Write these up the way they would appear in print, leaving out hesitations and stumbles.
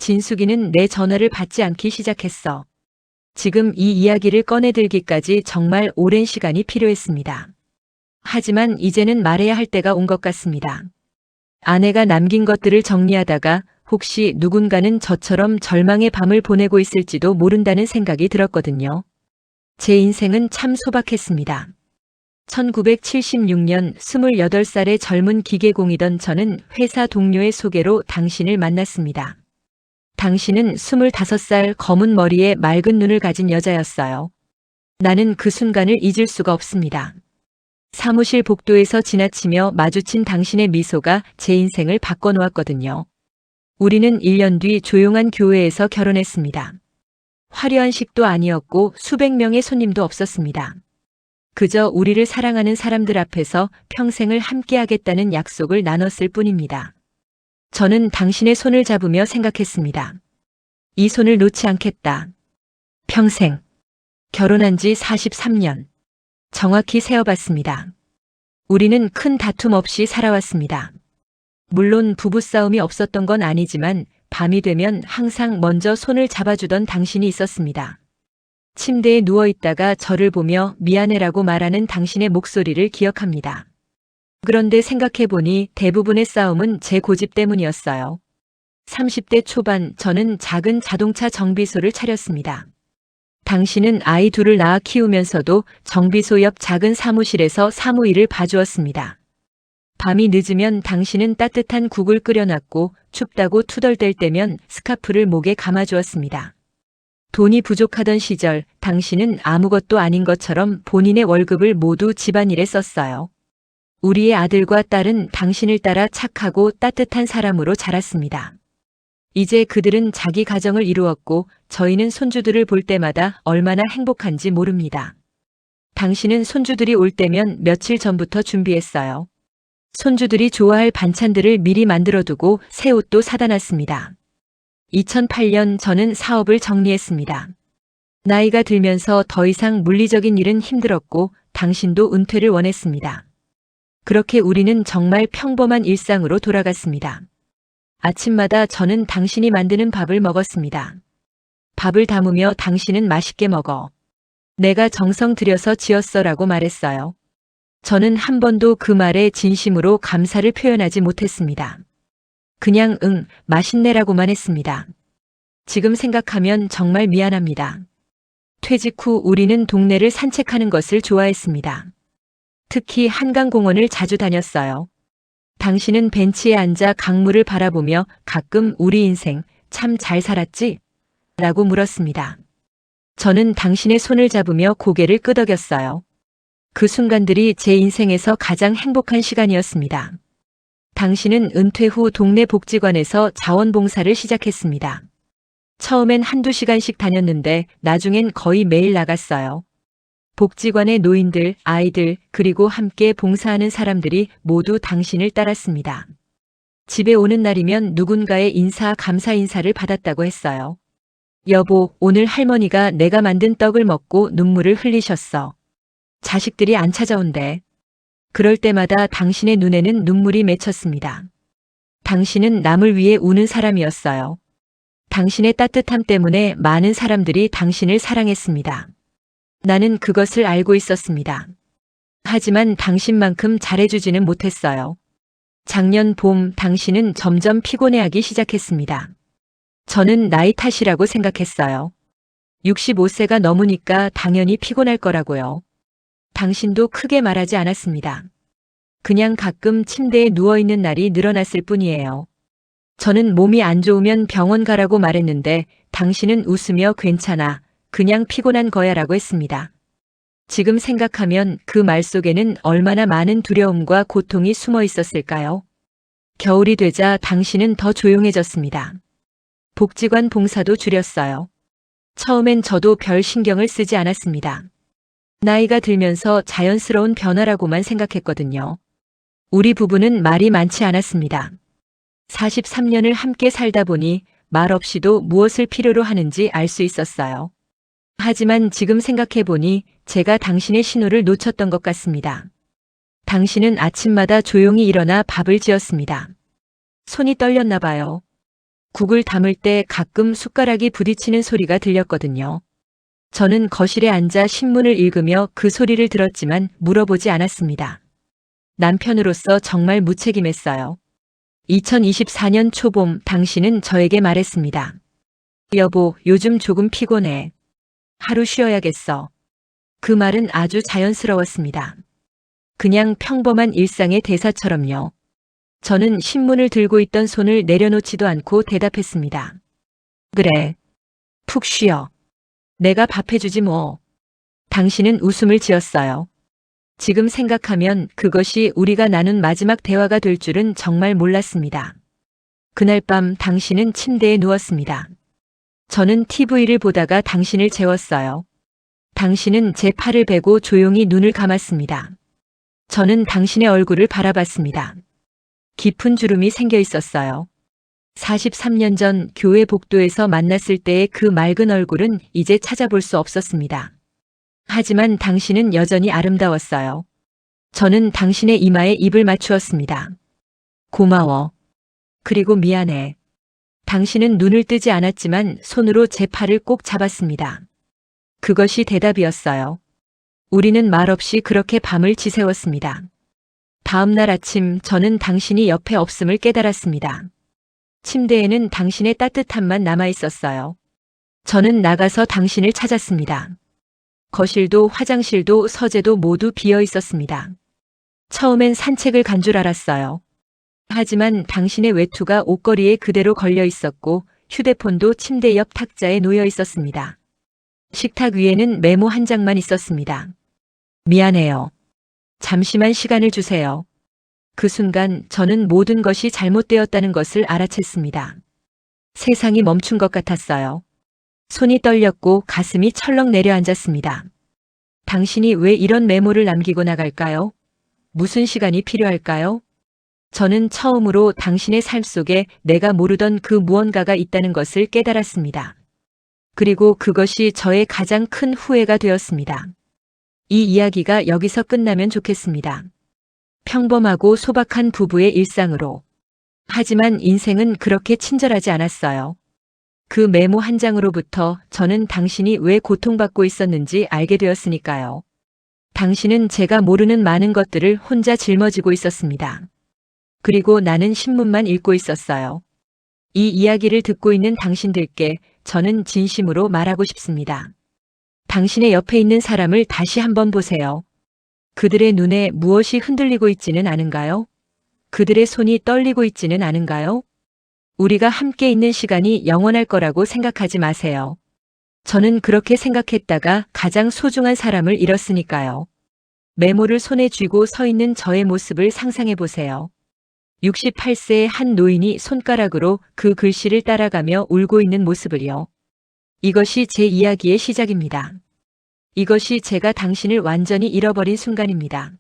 진숙이는 내 전화를 받지 않기 시작했어. 지금 이 이야기를 꺼내들기까지 정말 오랜 시간이 필요했습니다. 하지만 이제는 말해야 할 때가 온 것 같습니다. 아내가 남긴 것들을 정리하다가 혹시 누군가는 저처럼 절망의 밤을 보내고 있을지도 모른다는 생각이 들었거든요. 제 인생은 참 소박했습니다. 1976년 28살의 젊은 기계공이던 저는 회사 동료의 소개로 당신을 만났습니다. 당신은 25살 검은 머리에 맑은 눈을 가진 여자였어요. 나는 그 순간을 잊을 수가 없습니다. 사무실 복도에서 지나치며 마주친 당신의 미소가 제 인생을 바꿔놓았거든요. 우리는 1년 뒤 조용한 교회에서 결혼했습니다. 화려한 식도 아니었고 수백 명의 손님도 없었습니다. 그저 우리를 사랑하는 사람들 앞에서 평생을 함께하겠다는 약속을 나눴을 뿐입니다. 저는 당신의 손을 잡으며 생각했습니다. 이 손을 놓지 않겠다. 평생. 결혼한 지 43년. 정확히 세어봤습니다. 우리는 큰 다툼 없이 살아왔습니다. 물론 부부싸움이 없었던 건 아니지만 밤이 되면 항상 먼저 손을 잡아주던 당신이 있었습니다. 침대에 누워있다가 저를 보며 미안해라고 말하는 당신의 목소리를 기억합니다. 그런데 생각해보니 대부분의 싸움은 제 고집 때문이었어요. 30대 초반 저는 작은 자동차 정비소를 차렸습니다. 당신은 아이 둘을 낳아 키우면서도 정비소 옆 작은 사무실에서 사무일을 봐주었습니다. 밤이 늦으면 당신은 따뜻한 국을 끓여놨고 춥다고 투덜댈 때면 스카프를 목에 감아주었습니다. 돈이 부족하던 시절 당신은 아무것도 아닌 것처럼 본인의 월급을 모두 집안일에 썼어요. 우리의 아들과 딸은 당신을 따라 착하고 따뜻한 사람으로 자랐습니다. 이제 그들은 자기 가정을 이루었고 저희는 손주들을 볼 때마다 얼마나 행복한지 모릅니다. 당신은 손주들이 올 때면 며칠 전부터 준비했어요. 손주들이 좋아할 반찬들을 미리 만들어두고 새 옷도 사다 놨습니다. 2008년 저는 사업을 정리했습니다. 나이가 들면서 더 이상 물리적인 일은 힘들었고 당신도 은퇴를 원했습니다. 그렇게 우리는 정말 평범한 일상으로 돌아갔습니다. 아침마다 저는 당신이 만드는 밥을 먹었습니다. 밥을 담으며 당신은 맛있게 먹어. 내가 정성 들여서 지었어라고 말했어요. 저는 한 번도 그 말에 진심으로 감사를 표현하지 못했습니다. 그냥 맛있네라고만 했습니다. 지금 생각하면 정말 미안합니다. 퇴직 후 우리는 동네를 산책하는 것을 좋아했습니다. 특히 한강공원을 자주 다녔어요. 당신은 벤치에 앉아 강물을 바라보며 가끔 우리 인생 참 잘 살았지? 라고 물었습니다. 저는 당신의 손을 잡으며 고개를 끄덕였어요. 그 순간들이 제 인생에서 가장 행복한 시간이었습니다. 당신은 은퇴 후 동네 복지관에서 자원봉사를 시작했습니다. 처음엔 한두 시간씩 다녔는데 나중엔 거의 매일 나갔어요. 복지관의 노인들, 아이들, 그리고 함께 봉사하는 사람들이 모두 당신을 따랐습니다. 집에 오는 날이면 누군가의 감사 인사를 받았다고 했어요. 여보, 오늘 할머니가 내가 만든 떡을 먹고 눈물을 흘리셨어. 자식들이 안 찾아온대. 그럴 때마다 당신의 눈에는 눈물이 맺혔습니다. 당신은 남을 위해 우는 사람이었어요. 당신의 따뜻함 때문에 많은 사람들이 당신을 사랑했습니다. 나는 그것을 알고 있었습니다. 하지만 당신만큼 잘해주지는 못했어요. 작년 봄 당신은 점점 피곤해하기 시작했습니다. 저는 나이 탓이라고 생각했어요. 65세가 넘으니까 당연히 피곤할 거라고요. 당신도 크게 말하지 않았습니다. 그냥 가끔 침대에 누워있는 날이 늘어났을 뿐이에요. 저는 몸이 안 좋으면 병원 가라고 말했는데 당신은 웃으며 괜찮아. 그냥 피곤한 거야 라고 했습니다. 지금 생각하면 그 말 속에는 얼마나 많은 두려움과 고통이 숨어 있었을까요? 겨울이 되자 당신은 더 조용해졌습니다. 복지관 봉사도 줄였어요. 처음엔 저도 별 신경을 쓰지 않았습니다. 나이가 들면서 자연스러운 변화라고만 생각했거든요. 우리 부부는 말이 많지 않았습니다. 43년을 함께 살다 보니 말 없이도 무엇을 필요로 하는지 알 수 있었어요. 하지만 지금 생각해보니 제가 당신의 신호를 놓쳤던 것 같습니다. 당신은 아침마다 조용히 일어나 밥을 지었습니다. 손이 떨렸나 봐요. 국을 담을 때 가끔 숟가락이 부딪히는 소리가 들렸거든요. 저는 거실에 앉아 신문을 읽으며 그 소리를 들었지만 물어보지 않았습니다. 남편으로서 정말 무책임했어요. 2024년 초봄 당신은 저에게 말했습니다. 여보, 요즘 조금 피곤해. 하루 쉬어야겠어. 그 말은 아주 자연스러웠습니다. 그냥 평범한 일상의 대사처럼요. 저는 신문을 들고 있던 손을 내려놓지도 않고 대답했습니다. 그래. 푹 쉬어. 내가 밥 해주지 뭐. 당신은 웃음을 지었어요. 지금 생각하면 그것이 우리가 나눈 마지막 대화가 될 줄은 정말 몰랐습니다. 그날 밤 당신은 침대에 누웠습니다. 저는 TV를 보다가 당신을 재웠어요. 당신은 제 팔을 베고 조용히 눈을 감았습니다. 저는 당신의 얼굴을 바라봤습니다. 깊은 주름이 생겨 있었어요. 43년 전 교회 복도에서 만났을 때의 그 맑은 얼굴은 이제 찾아볼 수 없었습니다. 하지만 당신은 여전히 아름다웠어요. 저는 당신의 이마에 입을 맞추었습니다. 고마워. 그리고 미안해. 당신은 눈을 뜨지 않았지만 손으로 제 팔을 꼭 잡았습니다. 그것이 대답이었어요. 우리는 말없이 그렇게 밤을 지새웠습니다. 다음 날 아침 저는 당신이 옆에 없음을 깨달았습니다. 침대에는 당신의 따뜻함만 남아 있었어요. 저는 나가서 당신을 찾았습니다. 거실도 화장실도 서재도 모두 비어 있었습니다. 처음엔 산책을 간 줄 알았어요. 하지만 당신의 외투가 옷걸이에 그대로 걸려 있었고 휴대폰도 침대 옆 탁자에 놓여 있었습니다. 식탁 위에는 메모 한 장만 있었습니다. 미안해요. 잠시만 시간을 주세요. 그 순간 저는 모든 것이 잘못되었다는 것을 알아챘습니다. 세상이 멈춘 것 같았어요. 손이 떨렸고 가슴이 철렁 내려앉았습니다. 당신이 왜 이런 메모를 남기고 나갈까요? 무슨 시간이 필요할까요? 저는 처음으로 당신의 삶 속에 내가 모르던 그 무언가가 있다는 것을 깨달았습니다. 그리고 그것이 저의 가장 큰 후회가 되었습니다. 이 이야기가 여기서 끝나면 좋겠습니다. 평범하고 소박한 부부의 일상으로. 하지만 인생은 그렇게 친절하지 않았어요. 그 메모 한 장으로부터 저는 당신이 왜 고통받고 있었는지 알게 되었으니까요. 당신은 제가 모르는 많은 것들을 혼자 짊어지고 있었습니다. 그리고 나는 신문만 읽고 있었어요. 이 이야기를 듣고 있는 당신들께 저는 진심으로 말하고 싶습니다. 당신의 옆에 있는 사람을 다시 한번 보세요. 그들의 눈에 무엇이 흔들리고 있지는 않은가요? 그들의 손이 떨리고 있지는 않은가요? 우리가 함께 있는 시간이 영원할 거라고 생각하지 마세요. 저는 그렇게 생각했다가 가장 소중한 사람을 잃었으니까요. 메모를 손에 쥐고 서 있는 저의 모습을 상상해 보세요. 68세의 한 노인이 손가락으로 그 글씨를 따라가며 울고 있는 모습을요. 이것이 제 이야기의 시작입니다. 이것이 제가 당신을 완전히 잃어버린 순간입니다.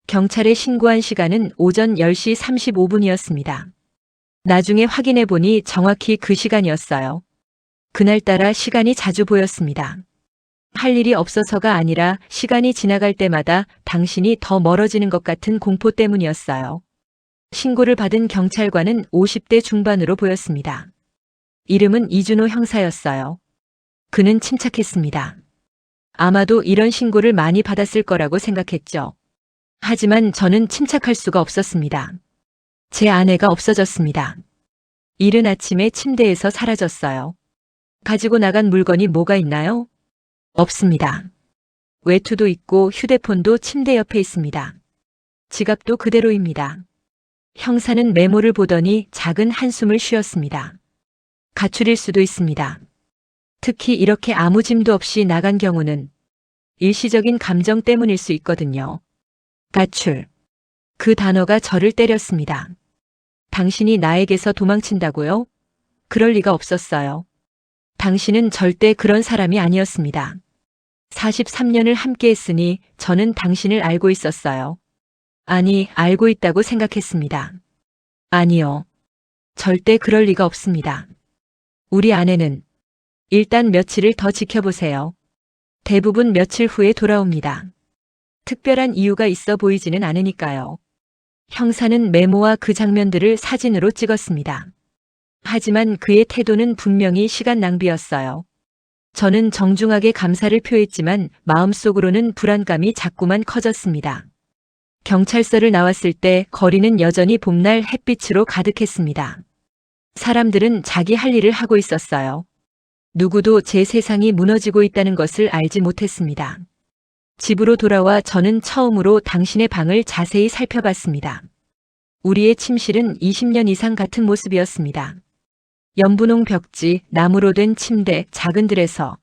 경찰에 신고한 시간은 오전 10시 35분이었습니다. 나중에 확인해 보니 정확히 그 시간이었어요. 그날따라 시간이 자주 보였습니다. 할 일이 없어서가 아니라 시간이 지나갈 때마다 당신이 더 멀어지는 것 같은 공포 때문이었어요. 신고를 받은 경찰관은 50대 중반으로 보였습니다. 이름은 이준호 형사였어요. 그는 침착했습니다. 아마도 이런 신고를 많이 받았을 거라고 생각했죠. 하지만 저는 침착할 수가 없었습니다. 제 아내가 없어졌습니다. 이른 아침에 침대에서 사라졌어요. 가지고 나간 물건이 뭐가 있나요? 없습니다. 외투도 있고 휴대폰도 침대 옆에 있습니다. 지갑도 그대로입니다. 형사는 메모를 보더니 작은 한숨을 쉬었습니다. 가출일 수도 있습니다. 특히 이렇게 아무 짐도 없이 나간 경우는 일시적인 감정 때문일 수 있거든요. 가출. 그 단어가 저를 때렸습니다. 당신이 나에게서 도망친다고요? 그럴 리가 없었어요. 당신은 절대 그런 사람이 아니었습니다. 43년을 함께 했으니 저는 당신을 알고 있었어요. 아니, 알고 있다고 생각했습니다. 아니요. 절대 그럴 리가 없습니다. 우리 아내는 일단 며칠을 더 지켜보세요. 대부분 며칠 후에 돌아옵니다. 특별한 이유가 있어 보이지는 않으니까요. 형사는 메모와 그 장면들을 사진으로 찍었습니다. 하지만 그의 태도는 분명히 시간 낭비였어요. 저는 정중하게 감사를 표했지만 마음속으로는 불안감이 자꾸만 커졌습니다. 경찰서를 나왔을 때 거리는 여전히 봄날 햇빛으로 가득했습니다. 사람들은 자기 할 일을 하고 있었어요. 누구도 제 세상이 무너지고 있다는 것을 알지 못했습니다. 집으로 돌아와 저는 처음으로 당신의 방을 자세히 살펴봤습니다. 우리의 침실은 20년 이상 같은 모습이었습니다. 연분홍 벽지, 나무로 된 침대, 작은 들에서.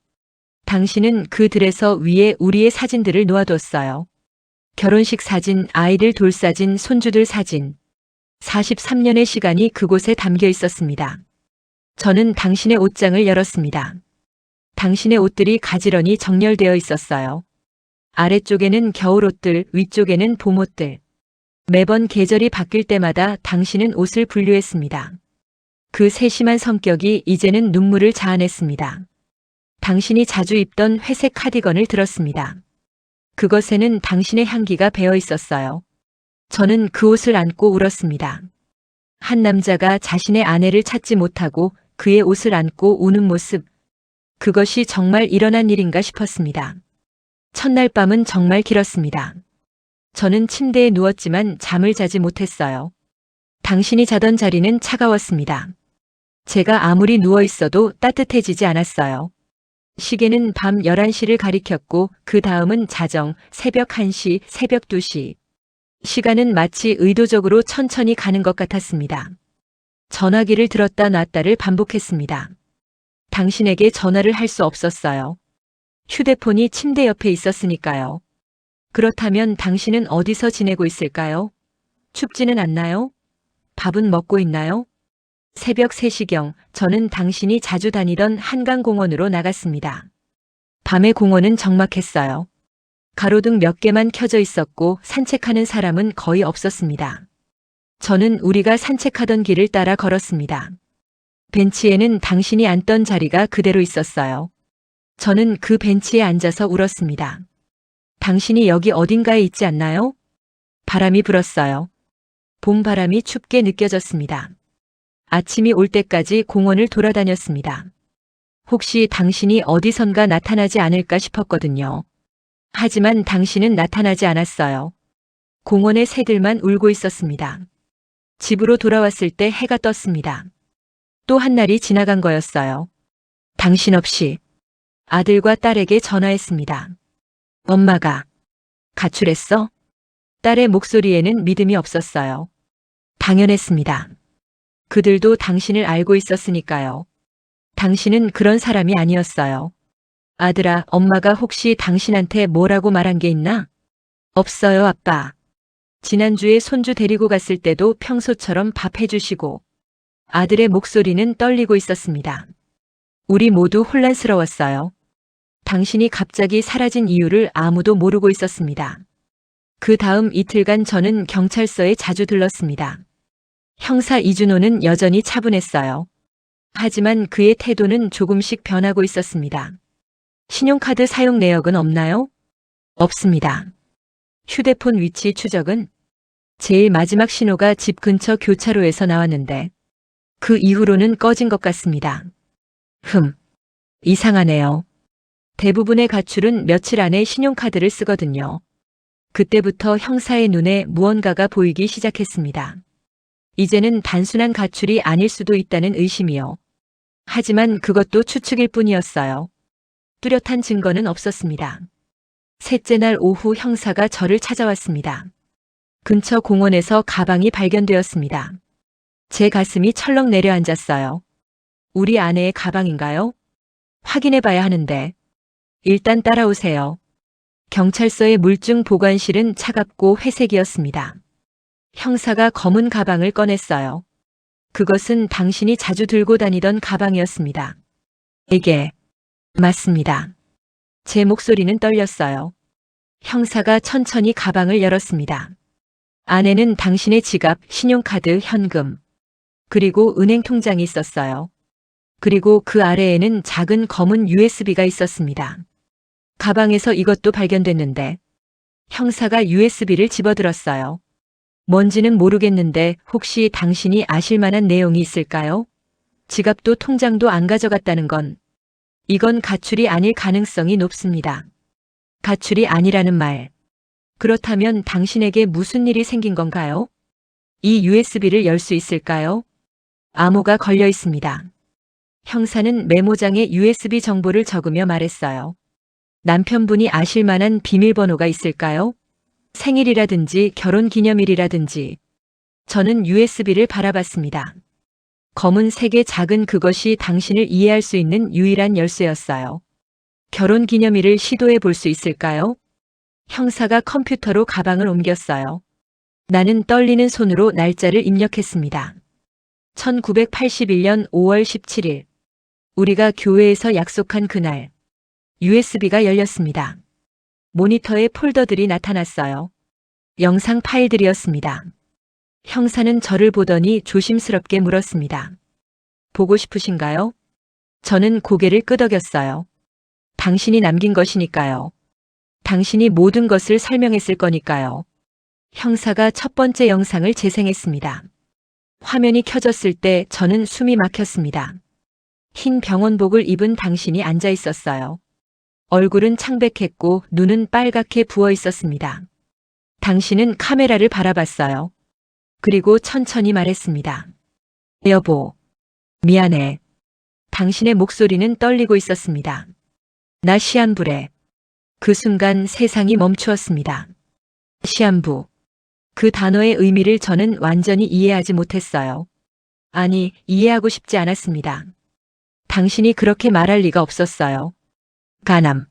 당신은 그 들에서 위에 우리의 사진들을 놓아뒀어요. 결혼식 사진, 아이들 돌사진, 손주들 사진. 43년의 시간이 그곳에 담겨 있었습니다. 저는 당신의 옷장을 열었습니다. 당신의 옷들이 가지런히 정렬되어 있었어요. 아래쪽에는 겨울옷들, 위쪽에는 봄옷들. 매번 계절이 바뀔 때마다 당신은 옷을 분류했습니다. 그 세심한 성격이 이제는 눈물을 자아냈습니다. 당신이 자주 입던 회색 카디건을 들었습니다. 그것에는 당신의 향기가 배어 있었어요. 저는 그 옷을 안고 울었습니다. 한 남자가 자신의 아내를 찾지 못하고 그의 옷을 안고 우는 모습. 그것이 정말 일어난 일인가 싶었습니다. 첫날 밤은 정말 길었습니다. 저는 침대에 누웠지만 잠을 자지 못했어요. 당신이 자던 자리는 차가웠습니다. 제가 아무리 누워 있어도 따뜻해지지 않았어요. 시계는 밤 11시를 가리켰고 그 다음은 자정, 새벽 1시, 새벽 2시. 시간은 마치 의도적으로 천천히 가는 것 같았습니다. 전화기를 들었다 놨다를 반복했습니다. 당신에게 전화를 할 수 없었어요. 휴대폰이 침대 옆에 있었으니까요. 그렇다면 당신은 어디서 지내고 있을까요? 춥지는 않나요? 밥은 먹고 있나요? 새벽 3시경 저는 당신이 자주 다니던 한강공원으로 나갔습니다. 밤의 공원은 적막했어요. 가로등 몇 개만 켜져 있었고 산책하는 사람은 거의 없었습니다. 저는 우리가 산책하던 길을 따라 걸었습니다. 벤치에는 당신이 앉던 자리가 그대로 있었어요. 저는 그 벤치에 앉아서 울었습니다. 당신이 여기 어딘가에 있지 않나요? 바람이 불었어요. 봄바람이 춥게 느껴졌습니다. 아침이 올 때까지 공원을 돌아다녔습니다. 혹시 당신이 어디선가 나타나지 않을까 싶었거든요. 하지만 당신은 나타나지 않았어요. 공원의 새들만 울고 있었습니다. 집으로 돌아왔을 때 해가 떴습니다. 또 한 날이 지나간 거였어요. 당신 없이 아들과 딸에게 전화했습니다. 엄마가 가출했어? 딸의 목소리에는 믿음이 없었어요. 당연했습니다. 그들도 당신을 알고 있었으니까요. 당신은 그런 사람이 아니었어요. 아들아, 엄마가 혹시 당신한테 뭐라고 말한 게 있나? 없어요, 아빠. 지난주에 손주 데리고 갔을 때도 평소처럼 밥 해주시고. 아들의 목소리는 떨리고 있었습니다. 우리 모두 혼란스러웠어요. 당신이 갑자기 사라진 이유를 아무도 모르고 있었습니다. 그 다음 이틀간 저는 경찰서에 자주 들렀습니다. 형사 이준호는 여전히 차분했어요. 하지만 그의 태도는 조금씩 변하고 있었습니다. 신용카드 사용 내역은 없나요? 없습니다. 휴대폰 위치 추적은? 제일 마지막 신호가 집 근처 교차로에서 나왔는데 그 이후로는 꺼진 것 같습니다. 이상하네요. 대부분의 가출은 며칠 안에 신용카드를 쓰거든요. 그때부터 형사의 눈에 무언가가 보이기 시작했습니다. 이제는 단순한 가출이 아닐 수도 있다는 의심이요. 하지만 그것도 추측일 뿐이었어요. 뚜렷한 증거는 없었습니다. 셋째 날 오후 형사가 저를 찾아왔습니다. 근처 공원에서 가방이 발견되었습니다. 제 가슴이 철렁 내려앉았어요. 우리 아내의 가방인가요? 확인해 봐야 하는데. 일단 따라오세요. 경찰서의 물증 보관실은 차갑고 회색이었습니다. 형사가 검은 가방을 꺼냈어요. 그것은 당신이 자주 들고 다니던 가방이었습니다. 이게 맞습니다. 제 목소리는 떨렸어요. 형사가 천천히 가방을 열었습니다. 안에는 당신의 지갑, 신용카드, 현금, 그리고 은행 통장이 있었어요. 그리고 그 아래에는 작은 검은 USB가 있었습니다. 가방에서 이것도 발견됐는데 형사가 USB를 집어들었어요. 뭔지는 모르겠는데 혹시 당신이 아실 만한 내용이 있을까요? 지갑도 통장도 안 가져갔다는 건 이건 가출이 아닐 가능성이 높습니다. 가출이 아니라는 말. 그렇다면 당신에게 무슨 일이 생긴 건가요? 이 USB를 열 수 있을까요? 암호가 걸려 있습니다. 형사는 메모장에 USB 정보를 적으며 말했어요. 남편분이 아실 만한 비밀번호가 있을까요? 생일이라든지 결혼 기념일이라든지. 저는 USB를 바라봤습니다. 검은색의 작은 그것이 당신을 이해할 수 있는 유일한 열쇠였어요. 결혼 기념일을 시도해 볼 수 있을까요? 형사가 컴퓨터로 가방을 옮겼어요. 나는 떨리는 손으로 날짜를 입력했습니다. 1981년 5월 17일. 우리가 교회에서 약속한 그날. USB가 열렸습니다. 모니터에 폴더들이 나타났어요. 영상 파일들이었습니다. 형사는 저를 보더니 조심스럽게 물었습니다. 보고 싶으신가요? 저는 고개를 끄덕였어요. 당신이 남긴 것이니까요. 당신이 모든 것을 설명했을 거니까요. 형사가 첫 번째 영상을 재생했습니다. 화면이 켜졌을 때 저는 숨이 막혔습니다. 흰 병원복을 입은 당신이 앉아 있었어요. 얼굴은 창백했고 눈은 빨갛게 부어 있었습니다. 당신은 카메라를 바라봤어요. 그리고 천천히 말했습니다. 여보, 미안해. 당신의 목소리는 떨리고 있었습니다. 나 시한부래. 그 순간 세상이 멈추었습니다. 시한부. 그 단어의 의미를 저는 완전히 이해하지 못했어요. 아니, 이해하고 싶지 않았습니다. 당신이 그렇게 말할 리가 없었어요. 간암.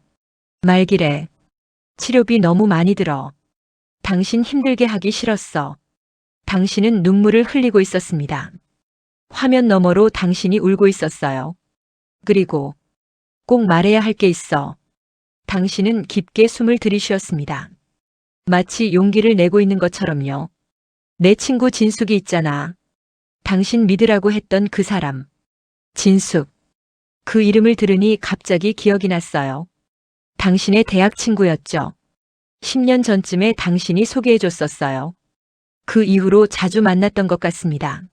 말기래. 치료비 너무 많이 들어. 당신 힘들게 하기 싫었어. 당신은 눈물을 흘리고 있었습니다. 화면 너머로 당신이 울고 있었어요. 그리고 꼭 말해야 할 게 있어. 당신은 깊게 숨을 들이쉬었습니다. 마치 용기를 내고 있는 것처럼요. 내 친구 진숙이 있잖아. 당신 믿으라고 했던 그 사람. 진숙. 그 이름을 들으니 갑자기 기억이 났어요. 당신의 대학 친구였죠. 10년 전쯤에 당신이 소개해줬었어요. 그 이후로 자주 만났던 것 같습니다.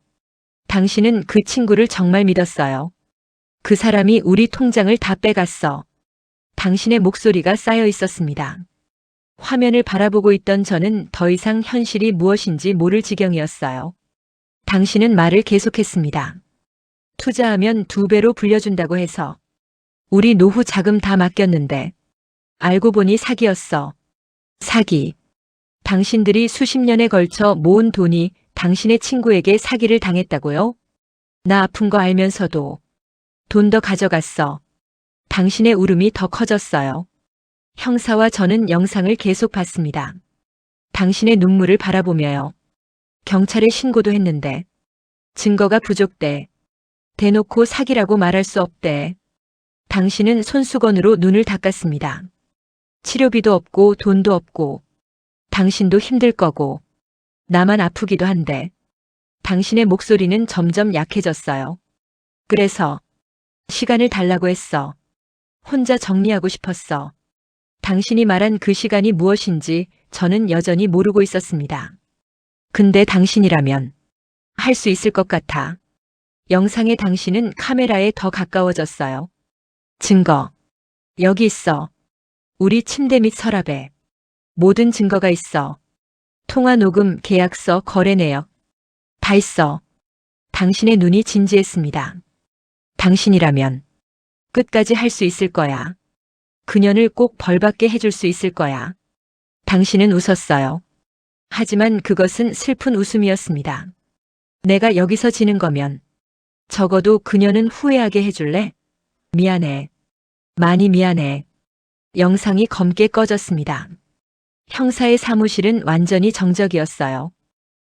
당신은 그 친구를 정말 믿었어요. 그 사람이 우리 통장을 다 빼갔어. 당신의 목소리가 쌓여 있었습니다. 화면을 바라보고 있던 저는 더 이상 현실이 무엇인지 모를 지경이었어요. 당신은 말을 계속했습니다. 투자하면 2배로 불려준다고 해서. 우리 노후 자금 다 맡겼는데. 알고 보니 사기였어. 사기. 당신들이 수십 년에 걸쳐 모은 돈이 당신의 친구에게 사기를 당했다고요? 나 아픈 거 알면서도 돈 더 가져갔어. 당신의 울음이 더 커졌어요. 형사와 저는 영상을 계속 봤습니다. 당신의 눈물을 바라보며요. 경찰에 신고도 했는데 증거가 부족돼. 대놓고 사기라고 말할 수 없대. 당신은 손수건으로 눈을 닦았습니다. 치료비도 없고 돈도 없고 당신도 힘들 거고 나만 아프기도 한데 당신의 목소리는 점점 약해졌어요. 그래서 시간을 달라고 했어. 혼자 정리하고 싶었어. 당신이 말한 그 시간이 무엇인지 저는 여전히 모르고 있었습니다. 근데 당신이라면 할 수 있을 것 같아. 영상의 당신은 카메라에 더 가까워졌어요. 증거. 여기 있어. 우리 침대 및 서랍에. 모든 증거가 있어. 통화 녹음, 계약서, 거래 내역. 다 있어. 당신의 눈이 진지했습니다. 당신이라면 끝까지 할 수 있을 거야. 그년을 꼭 벌받게 해줄 수 있을 거야. 당신은 웃었어요. 하지만 그것은 슬픈 웃음이었습니다. 내가 여기서 지는 거면 적어도 그녀는 후회하게 해줄래? 미안해. 많이 미안해. 영상이 검게 꺼졌습니다. 형사의 사무실은 완전히 정적이었어요.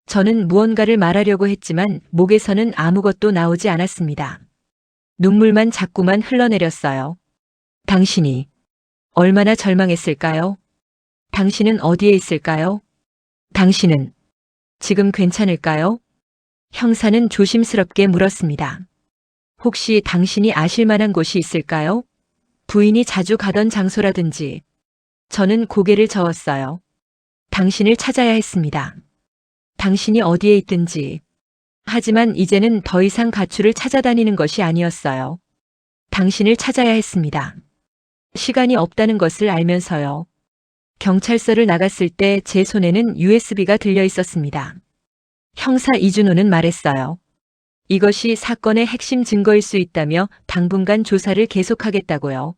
저는 무언가를 말하려고 했지만 목에서는 아무것도 나오지 않았습니다. 눈물만 자꾸만 흘러내렸어요. 당신이 얼마나 절망했을까요? 당신은 어디에 있을까요? 당신은 지금 괜찮을까요? 형사는 조심스럽게 물었습니다. 혹시 당신이 아실 만한 곳이 있을까요? 부인이 자주 가던 장소라든지. 저는 고개를 저었어요. 당신을 찾아야 했습니다. 당신이 어디에 있든지 하지만 이제는 더 이상 가출을 찾아다니는 것이 아니었어요. 당신을 찾아야 했습니다. 시간이 없다는 것을 알면서요. 경찰서를 나갔을 때 제 손에는 USB가 들려 있었습니다. 형사 이준호는 말했어요. 이것이 사건의 핵심 증거일 수 있다며 당분간 조사를 계속하겠다고요.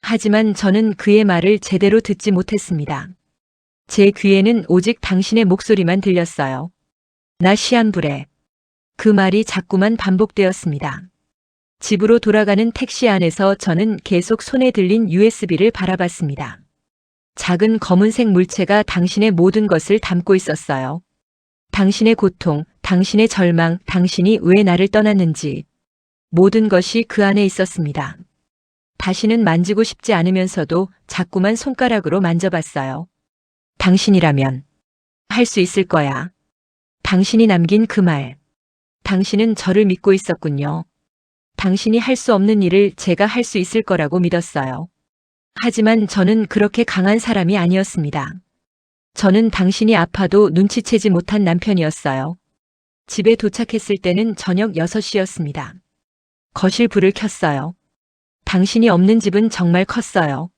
하지만 저는 그의 말을 제대로 듣지 못했습니다. 제 귀에는 오직 당신의 목소리만 들렸어요. 나 시한부래. 그 말이 자꾸만 반복되었습니다. 집으로 돌아가는 택시 안에서 저는 계속 손에 들린 USB를 바라봤습니다. 작은 검은색 물체가 당신의 모든 것을 담고 있었어요. 당신의 고통, 당신의 절망, 당신이 왜 나를 떠났는지 모든 것이 그 안에 있었습니다. 다시는 만지고 싶지 않으면서도 자꾸만 손가락으로 만져봤어요. 당신이라면 할 수 있을 거야. 당신이 남긴 그 말. 당신은 저를 믿고 있었군요. 당신이 할 수 없는 일을 제가 할 수 있을 거라고 믿었어요. 하지만 저는 그렇게 강한 사람이 아니었습니다. 저는 당신이 아파도 눈치채지 못한 남편이었어요. 집에 도착했을 때는 저녁 6시였습니다. 거실 불을 켰어요. 당신이 없는 집은 정말 컸어요.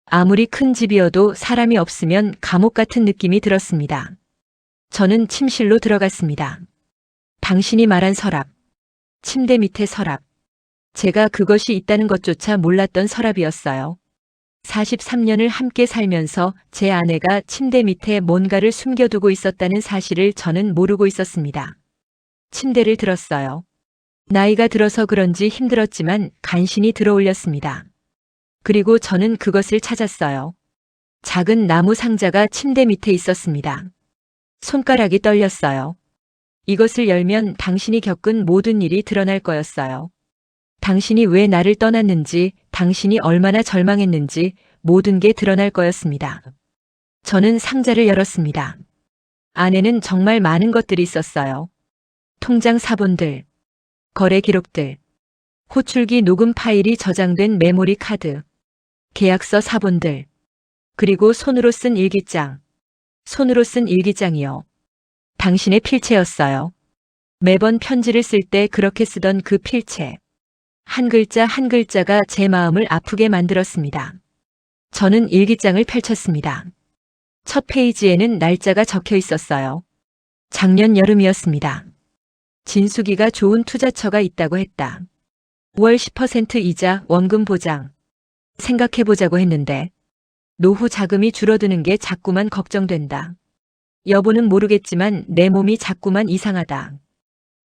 아무리 큰 집이어도 사람이 없으면 감옥 같은 느낌이 들었습니다. 저는 침실로 들어갔습니다. 당신이 말한 서랍. 침대 밑에 서랍. 제가 그것이 있다는 것조차 몰랐던 서랍이었어요. 43년을 함께 살면서 제 아내가 침대 밑에 뭔가를 숨겨두고 있었다는 사실을 저는 모르고 있었습니다. 침대를 들었어요. 나이가 들어서 그런지 힘들었지만 간신히 들어올렸습니다. 그리고 저는 그것을 찾았어요. 작은 나무 상자가 침대 밑에 있었습니다. 손가락이 떨렸어요. 이것을 열면 당신이 겪은 모든 일이 드러날 거였어요. 당신이 왜 나를 떠났는지, 당신이 얼마나 절망했는지 모든 게 드러날 거였습니다. 저는 상자를 열었습니다. 안에는 정말 많은 것들이 있었어요. 통장 사본들, 거래 기록들, 호출기 녹음 파일이 저장된 메모리 카드, 계약서 사본들, 그리고 손으로 쓴 일기장. 손으로 쓴 일기장이요. 당신의 필체였어요. 매번 편지를 쓸 때 그렇게 쓰던 그 필체. 한 글자 한 글자가 제 마음을 아프게 만들었습니다. 저는 일기장을 펼쳤습니다. 첫 페이지에는 날짜가 적혀 있었어요. 작년 여름이었습니다. 진숙이가 좋은 투자처가 있다고 했다. 월 10% 이자, 원금 보장. 생각해보자고 했는데 노후 자금이 줄어드는 게 자꾸만 걱정된다. 여보는 모르겠지만 내 몸이 자꾸만 이상하다.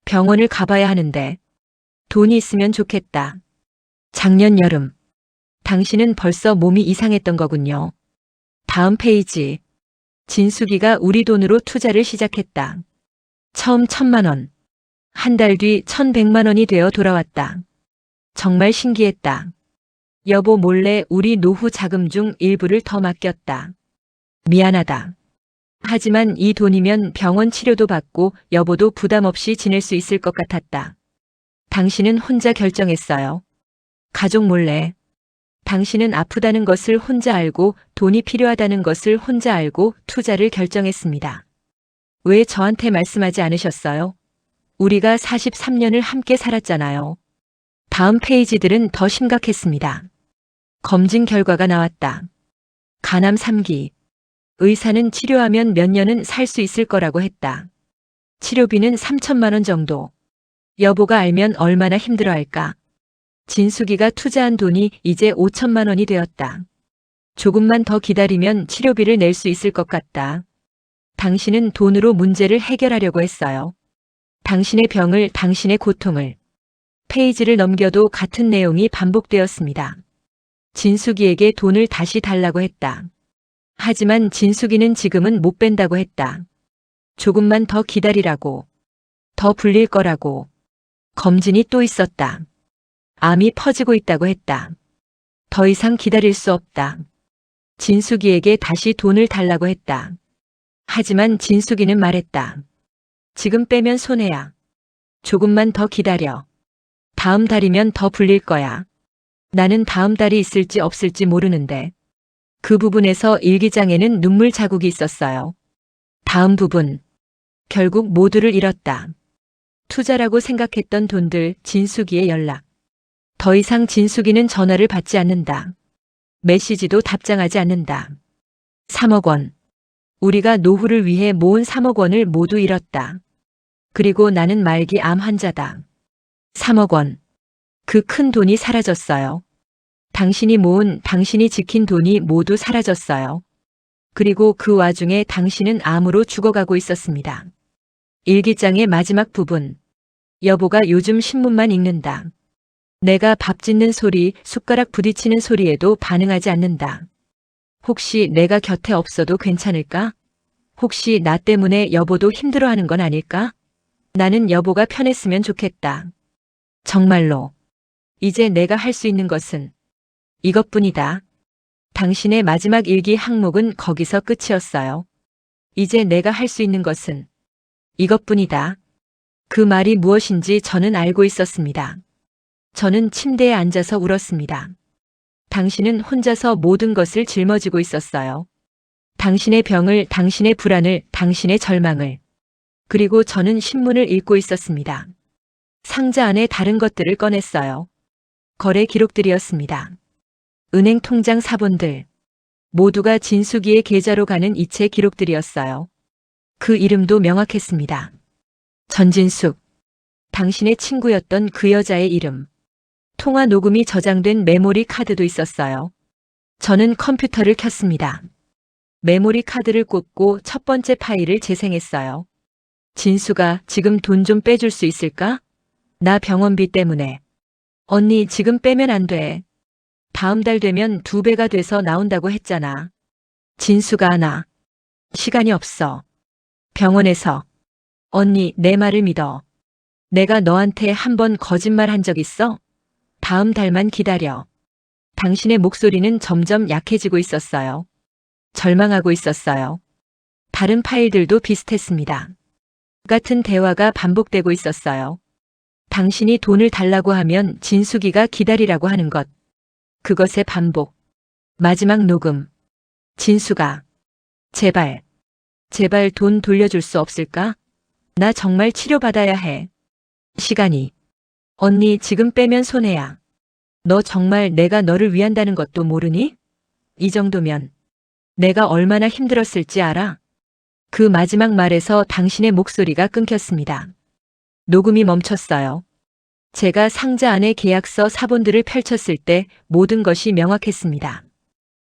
병원을 가봐야 하는데 돈이 있으면 좋겠다. 작년 여름. 당신은 벌써 몸이 이상했던 거군요. 다음 페이지. 진숙이가 우리 돈으로 투자를 시작했다. 처음 1,000만 원. 한 달 뒤 1,100만 원이 되어 돌아왔다. 정말 신기했다. 여보 몰래 우리 노후 자금 중 일부를 더 맡겼다. 미안하다. 하지만 이 돈이면 병원 치료도 받고 여보도 부담 없이 지낼 수 있을 것 같았다. 당신은 혼자 결정했어요. 가족 몰래. 당신은 아프다는 것을 혼자 알고 돈이 필요하다는 것을 혼자 알고 투자를 결정했습니다. 왜 저한테 말씀하지 않으셨어요? 우리가 43년을 함께 살았잖아요. 다음 페이지들은 더 심각했습니다. 검진 결과가 나왔다. 간암 3기. 의사는 치료하면 몇 년은 살 수 있을 거라고 했다. 치료비는 3천만 원 정도. 여보가 알면 얼마나 힘들어할까. 진숙이가 투자한 돈이 이제 5천만 원이 되었다. 조금만 더 기다리면 치료비를 낼 수 있을 것 같다. 당신은 돈으로 문제를 해결하려고 했어요. 당신의 병을, 당신의 고통을. 페이지를 넘겨도 같은 내용이 반복되었습니다. 진숙이에게 돈을 다시 달라고 했다. 하지만 진숙이는 지금은 못 뺀다고 했다. 조금만 더 기다리라고. 더 불릴 거라고. 검진이 또 있었다. 암이 퍼지고 있다고 했다. 더 이상 기다릴 수 없다. 진숙이에게 다시 돈을 달라고 했다. 하지만 진숙이는 말했다. 지금 빼면 손해야. 조금만 더 기다려. 다음 달이면 더 불릴 거야. 나는 다음 달이 있을지 없을지 모르는데. 그 부분에서 일기장에는 눈물 자국이 있었어요. 다음 부분. 결국 모두를 잃었다. 투자라고 생각했던 돈들, 진숙이의 연락. 더 이상 진숙이는 전화를 받지 않는다. 메시지도 답장하지 않는다. 3억 원. 우리가 노후를 위해 모은 3억 원을 모두 잃었다. 그리고 나는 말기 암 환자다. 3억 원. 그 큰 돈이 사라졌어요. 당신이 모은, 당신이 지킨 돈이 모두 사라졌어요. 그리고 그 와중에 당신은 암으로 죽어가고 있었습니다. 일기장의 마지막 부분. 여보가 요즘 신문만 읽는다. 내가 밥 짓는 소리, 숟가락 부딪히는 소리에도 반응하지 않는다. 혹시 내가 곁에 없어도 괜찮을까? 혹시 나 때문에 여보도 힘들어하는 건 아닐까? 나는 여보가 편했으면 좋겠다. 정말로. 이제 내가 할 수 있는 것은 이것뿐이다. 당신의 마지막 일기 항목은 거기서 끝이었어요. 이제 내가 할 수 있는 것은 이것뿐이다. 그 말이 무엇인지 저는 알고 있었습니다. 저는 침대에 앉아서 울었습니다. 당신은 혼자서 모든 것을 짊어지고 있었어요. 당신의 병을, 당신의 불안을, 당신의 절망을. 그리고 저는 신문을 읽고 있었습니다. 상자 안에 다른 것들을 꺼냈어요. 거래 기록들이었습니다. 은행 통장 사본들. 모두가 진숙이의 계좌로 가는 이체 기록들이었어요. 그 이름도 명확했습니다. 전진숙. 당신의 친구였던 그 여자의 이름. 통화 녹음이 저장된 메모리 카드도 있었어요. 저는 컴퓨터를 켰습니다. 메모리 카드를 꽂고 첫 번째 파일을 재생했어요. 진수가 지금 돈 좀 빼줄 수 있을까? 나 병원비 때문에. 언니 지금 빼면 안 돼. 다음 달 되면 2배가 돼서 나온다고 했잖아. 진수가 나. 시간이 없어. 병원에서. 언니 내 말을 믿어. 내가 너한테 한 번 거짓말 한 적 있어? 다음 달만 기다려. 당신의 목소리는 점점 약해지고 있었어요. 절망하고 있었어요. 다른 파일들도 비슷했습니다. 같은 대화가 반복되고 있었어요. 당신이 돈을 달라고 하면 진숙이가 기다리라고 하는 것. 그것의 반복. 마지막 녹음. 진수가. 제발. 제발 돈 돌려줄 수 없을까? 나 정말 치료받아야 해. 시간이. 언니 지금 빼면 손해야. 너 정말 내가 너를 위한다는 것도 모르니? 이 정도면 내가 얼마나 힘들었을지 알아? 그 마지막 말에서 당신의 목소리가 끊겼습니다. 녹음이 멈췄어요. 제가 상자 안에 계약서 사본들을 펼쳤을 때 모든 것이 명확했습니다.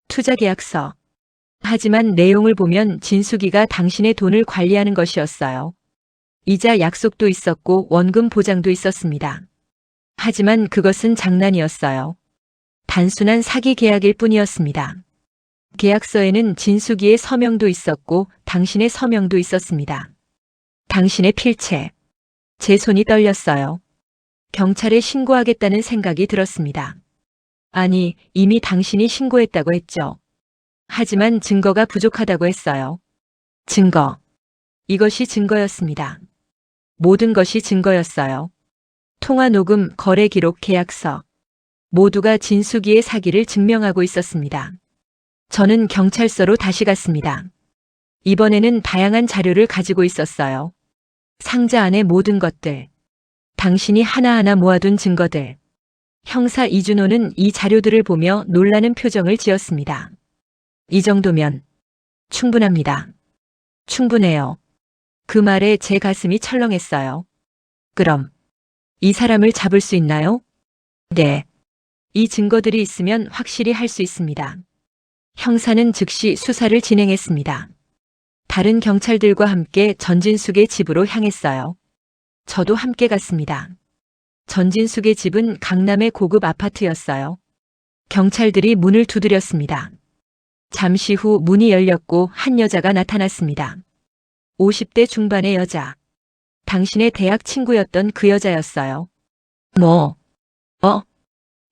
투자 계약서. 하지만 내용을 보면 진숙이가 당신의 돈을 관리하는 것이었어요. 이자 약속도 있었고 원금 보장도 있었습니다. 하지만 그것은 장난이었어요. 단순한 사기 계약일 뿐이었습니다. 계약서에는 진숙이의 서명도 있었고 당신의 서명도 있었습니다. 당신의 필체. 제 손이 떨렸어요. 경찰에 신고하겠다는 생각이 들었습니다. 아니, 이미 당신이 신고했다고 했죠. 하지만 증거가 부족하다고 했어요. 증거. 이것이 증거였습니다. 모든 것이 증거였어요. 통화 녹음, 거래 기록, 계약서. 모두가 진숙이의 사기를 증명하고 있었습니다. 저는 경찰서로 다시 갔습니다. 이번에는 다양한 자료를 가지고 있었어요. 상자 안의 모든 것들. 당신이 하나하나 모아둔 증거들. 형사 이준호는 이 자료들을 보며 놀라는 표정을 지었습니다. 이 정도면 충분합니다. 충분해요. 그 말에 제 가슴이 철렁했어요. 그럼 이 사람을 잡을 수 있나요? 네. 이 증거들이 있으면 확실히 할 수 있습니다. 형사는 즉시 수사를 진행했습니다. 다른 경찰들과 함께 전진숙의 집으로 향했어요. 저도 함께 갔습니다. 전진숙의 집은 강남의 고급 아파트였어요. 경찰들이 문을 두드렸습니다. 잠시 후 문이 열렸고 한 여자가 나타났습니다. 50대 중반의 여자. 당신의 대학 친구였던 그 여자였어요.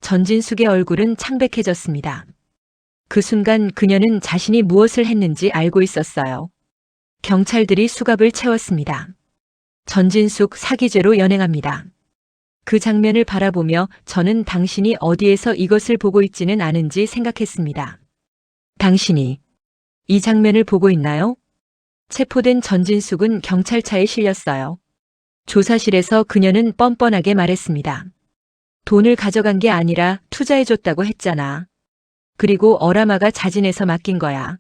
전진숙의 얼굴은 창백해졌습니다. 그 순간 그녀는 자신이 무엇을 했는지 알고 있었어요. 경찰들이 수갑을 채웠습니다. 전진숙 사기죄로 연행합니다. 그 장면을 바라보며 저는 당신이 어디에서 이것을 보고 있지는 않은지 생각했습니다. 당신이 이 장면을 보고 있나요? 체포된 전진숙은 경찰차에 실렸어요. 조사실에서 그녀는 뻔뻔하게 말했습니다. 돈을 가져간 게 아니라 투자해줬다고 했잖아. 그리고 어라마가 자진해서 맡긴 거야.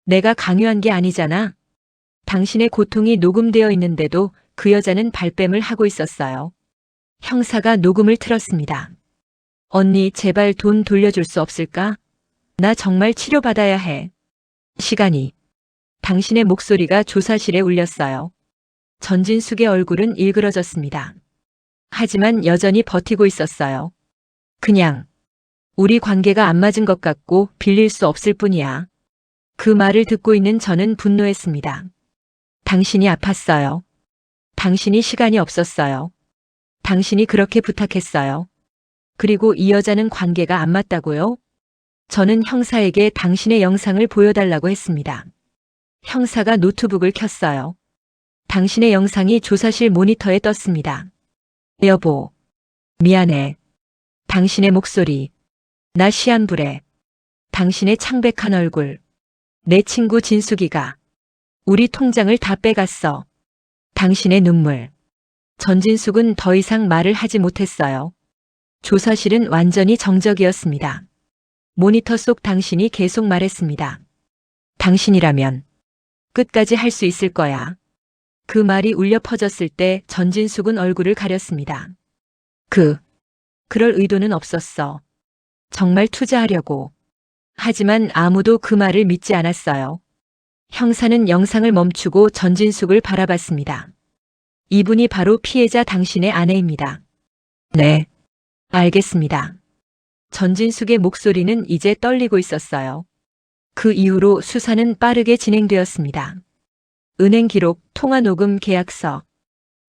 내가 강요한 게 아니잖아. 당신의 고통이 녹음되어 있는데도 그 여자는 발뺌을 하고 있었어요. 형사가 녹음을 틀었습니다. 언니, 제발 돈 돌려줄 수 없을까? 나 정말 치료받아야 해. 시간이. 당신의 목소리가 조사실에 울렸어요. 전진숙의 얼굴은 일그러졌습니다. 하지만 여전히 버티고 있었어요. 그냥 우리 관계가 안 맞은 것 같고 빌릴 수 없을 뿐이야. 그 말을 듣고 있는 저는 분노했습니다. 당신이 아팠어요. 당신이 시간이 없었어요. 당신이 그렇게 부탁했어요. 그리고 이 여자는 관계가 안 맞다고요? 저는 형사에게 당신의 영상을 보여달라고 했습니다. 형사가 노트북을 켰어요. 당신의 영상이 조사실 모니터에 떴습니다. 여보, 미안해. 당신의 목소리. 나 시한부래. 당신의 창백한 얼굴. 내 친구 진숙이가 우리 통장을 다 빼갔어. 당신의 눈물. 전진숙은 더 이상 말을 하지 못했어요. 조사실은 완전히 정적이었습니다. 모니터 속 당신이 계속 말했습니다. 당신이라면 끝까지 할 수 있을 거야. 그 말이 울려 퍼졌을 때 전진숙은 얼굴을 가렸습니다. 그럴 의도는 없었어. 정말 투자하려고. 하지만 아무도 그 말을 믿지 않았어요. 형사는 영상을 멈추고 전진숙을 바라봤습니다. 이분이 바로 피해자 당신의 아내입니다. 네, 알겠습니다. 전진숙의 목소리는 이제 떨리고 있었어요. 그 이후로 수사는 빠르게 진행되었습니다. 은행 기록, 통화 녹음, 계약서.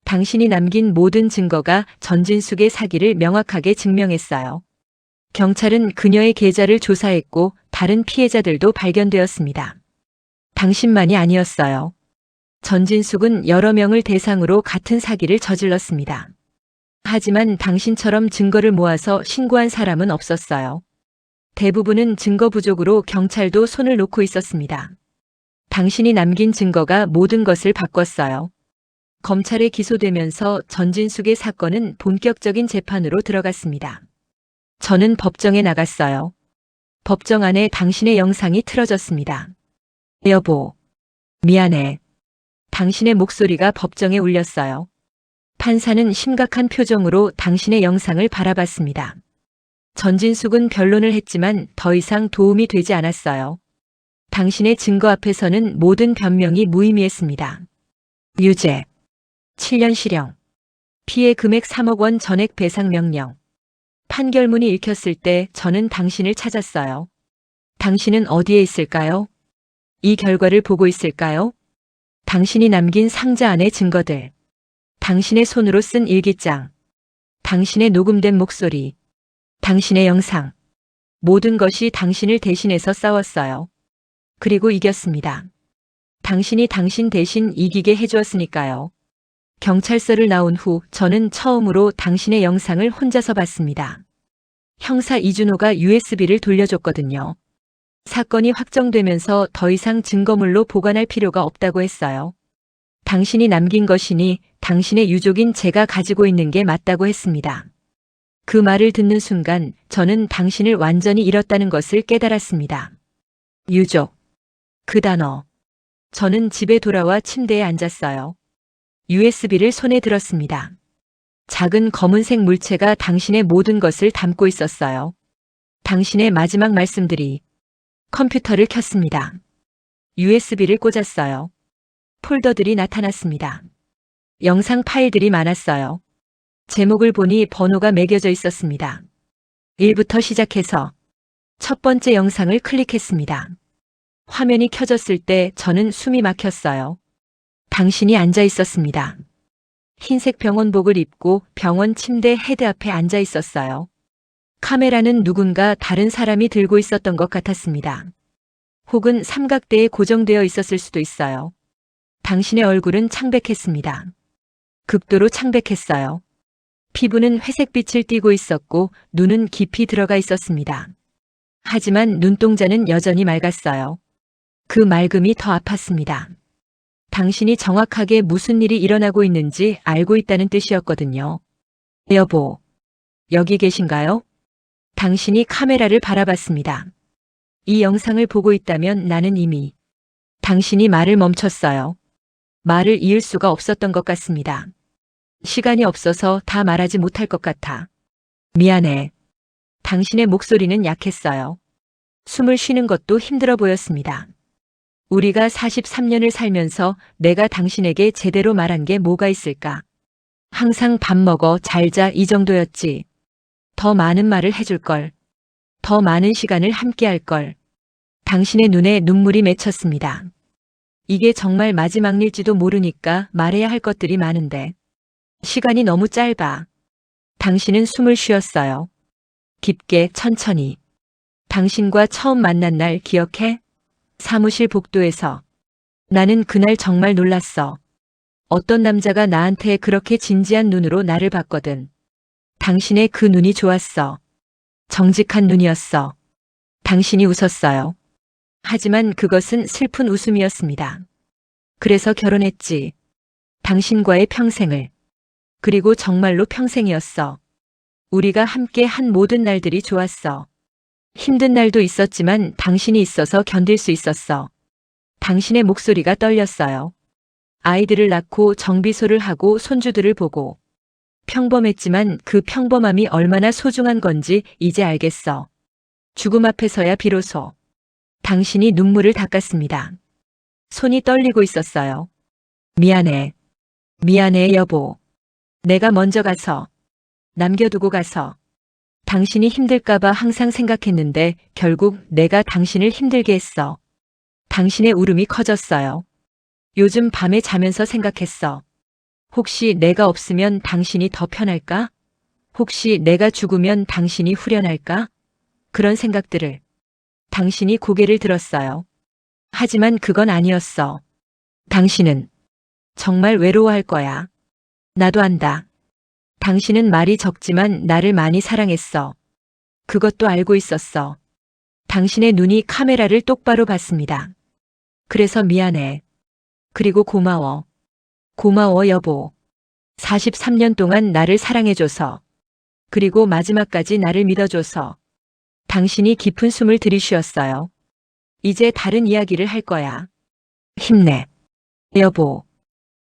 당신이 남긴 모든 증거가 전진숙의 사기를 명확하게 증명했어요. 경찰은 그녀의 계좌를 조사했고 다른 피해자들도 발견되었습니다. 당신만이 아니었어요. 전진숙은 여러 명을 대상으로 같은 사기를 저질렀습니다. 하지만 당신처럼 증거를 모아서 신고한 사람은 없었어요. 대부분은 증거 부족으로 경찰도 손을 놓고 있었습니다. 당신이 남긴 증거가 모든 것을 바꿨어요. 검찰에 기소되면서 전진숙의 사건은 본격적인 재판으로 들어갔습니다. 저는 법정에 나갔어요. 법정 안에 당신의 영상이 틀어졌습니다. 여보, 미안해. 당신의 목소리가 법정에 울렸어요. 판사는 심각한 표정으로 당신의 영상을 바라봤습니다. 전진숙은 변론을 했지만 더 이상 도움이 되지 않았어요. 당신의 증거 앞에서는 모든 변명이 무의미했습니다. 유죄, 7년 실형, 피해 금액 3억 원 전액 배상 명령. 판결문이 읽혔을 때 저는 당신을 찾았어요. 당신은 어디에 있을까요? 이 결과를 보고 있을까요? 당신이 남긴 상자 안의 증거들. 당신의 손으로 쓴 일기장. 당신의 녹음된 목소리. 당신의 영상. 모든 것이 당신을 대신해서 싸웠어요. 그리고 이겼습니다. 당신이 당신 대신 이기게 해주었으니까요. 경찰서를 나온 후 저는 처음으로 당신의 영상을 혼자서 봤습니다. 형사 이준호가 USB를 돌려줬거든요. 사건이 확정되면서 더 이상 증거물로 보관할 필요가 없다고 했어요. 당신이 남긴 것이니 당신의 유족인 제가 가지고 있는 게 맞다고 했습니다. 그 말을 듣는 순간 저는 당신을 완전히 잃었다는 것을 깨달았습니다. 유족. 그 단어. 저는 집에 돌아와 침대에 앉았어요. USB를 손에 들었습니다. 작은 검은색 물체가 당신의 모든 것을 담고 있었어요. 당신의 마지막 말씀들이. 컴퓨터를 켰습니다. USB를 꽂았어요. 폴더들이 나타났습니다. 영상 파일들이 많았어요. 제목을 보니 번호가 매겨져 있었습니다. 1부터 시작해서 첫 번째 영상을 클릭했습니다. 화면이 켜졌을 때 저는 숨이 막혔어요. 당신이 앉아 있었습니다. 흰색 병원복을 입고 병원 침대 헤드 앞에 앉아 있었어요. 카메라는 누군가 다른 사람이 들고 있었던 것 같았습니다. 혹은 삼각대에 고정되어 있었을 수도 있어요. 당신의 얼굴은 창백했습니다. 극도로 창백했어요. 피부는 회색빛을 띠고 있었고 눈은 깊이 들어가 있었습니다. 하지만 눈동자는 여전히 맑았어요. 그 맑음이 더 아팠습니다. 당신이 정확하게 무슨 일이 일어나고 있는지 알고 있다는 뜻이었거든요. 여보, 여기 계신가요? 당신이 카메라를 바라봤습니다. 이 영상을 보고 있다면 나는 이미 당신이 말을 멈췄어요. 말을 이을 수가 없었던 것 같습니다. 시간이 없어서 다 말하지 못할 것 같아. 미안해. 당신의 목소리는 약했어요. 숨을 쉬는 것도 힘들어 보였습니다. 우리가 43년을 살면서 내가 당신에게 제대로 말한 게 뭐가 있을까? 항상 밥 먹어, 잘 자, 이 정도였지. 더 많은 말을 해줄 걸. 더 많은 시간을 함께 할 걸. 당신의 눈에 눈물이 맺혔습니다. 이게 정말 마지막 일지도 모르니까 말해야 할 것들이 많은데. 시간이 너무 짧아. 당신은 숨을 쉬었어요. 깊게, 천천히. 당신과 처음 만난 날 기억해? 사무실 복도에서. 나는 그날 정말 놀랐어. 어떤 남자가 나한테 그렇게 진지한 눈으로 나를 봤거든. 당신의 그 눈이 좋았어. 정직한 눈이었어. 당신이 웃었어요. 하지만 그것은 슬픈 웃음이었습니다. 그래서 결혼했지. 당신과의 평생을. 그리고 정말로 평생이었어. 우리가 함께 한 모든 날들이 좋았어. 힘든 날도 있었지만 당신이 있어서 견딜 수 있었어. 당신의 목소리가 떨렸어요. 아이들을 낳고 정비소를 하고 손주들을 보고. 평범했지만 그 평범함이 얼마나 소중한 건지 이제 알겠어. 죽음 앞에서야 비로소. 당신이 눈물을 닦았습니다. 손이 떨리고 있었어요. 미안해. 미안해, 여보. 내가 먼저 가서. 남겨두고 가서. 당신이 힘들까봐 항상 생각했는데 결국 내가 당신을 힘들게 했어. 당신의 울음이 커졌어요. 요즘 밤에 자면서 생각했어. 혹시 내가 없으면 당신이 더 편할까? 혹시 내가 죽으면 당신이 후련할까? 그런 생각들을. 당신이 고개를 들었어요. 하지만 그건 아니었어. 당신은 정말 외로워할 거야. 나도 안다. 당신은 말이 적지만 나를 많이 사랑했어. 그것도 알고 있었어. 당신의 눈이 카메라를 똑바로 봤습니다. 그래서 미안해. 그리고 고마워. 고마워, 여보. 43년 동안 나를 사랑해줘서. 그리고 마지막까지 나를 믿어줘서. 당신이 깊은 숨을 들이쉬었어요. 이제 다른 이야기를 할 거야. 힘내. 여보.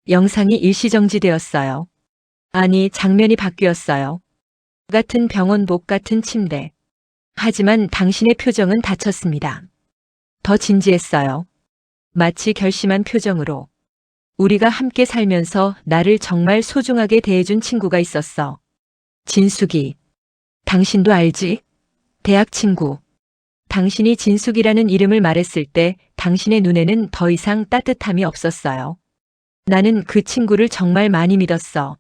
영상이 일시정지되었어요. 아니, 장면이 바뀌었어요. 같은 병원복 같은 침대. 하지만 당신의 표정은 닫혔습니다. 더 진지했어요. 마치 결심한 표정으로. 우리가 함께 살면서 나를 정말 소중하게 대해준 친구가 있었어. 진숙이. 당신도 알지? 대학 친구. 당신이 진숙이라는 이름을 말했을 때 당신의 눈에는 더 이상 따뜻함이 없었어요. 나는 그 친구를 정말 많이 믿었어.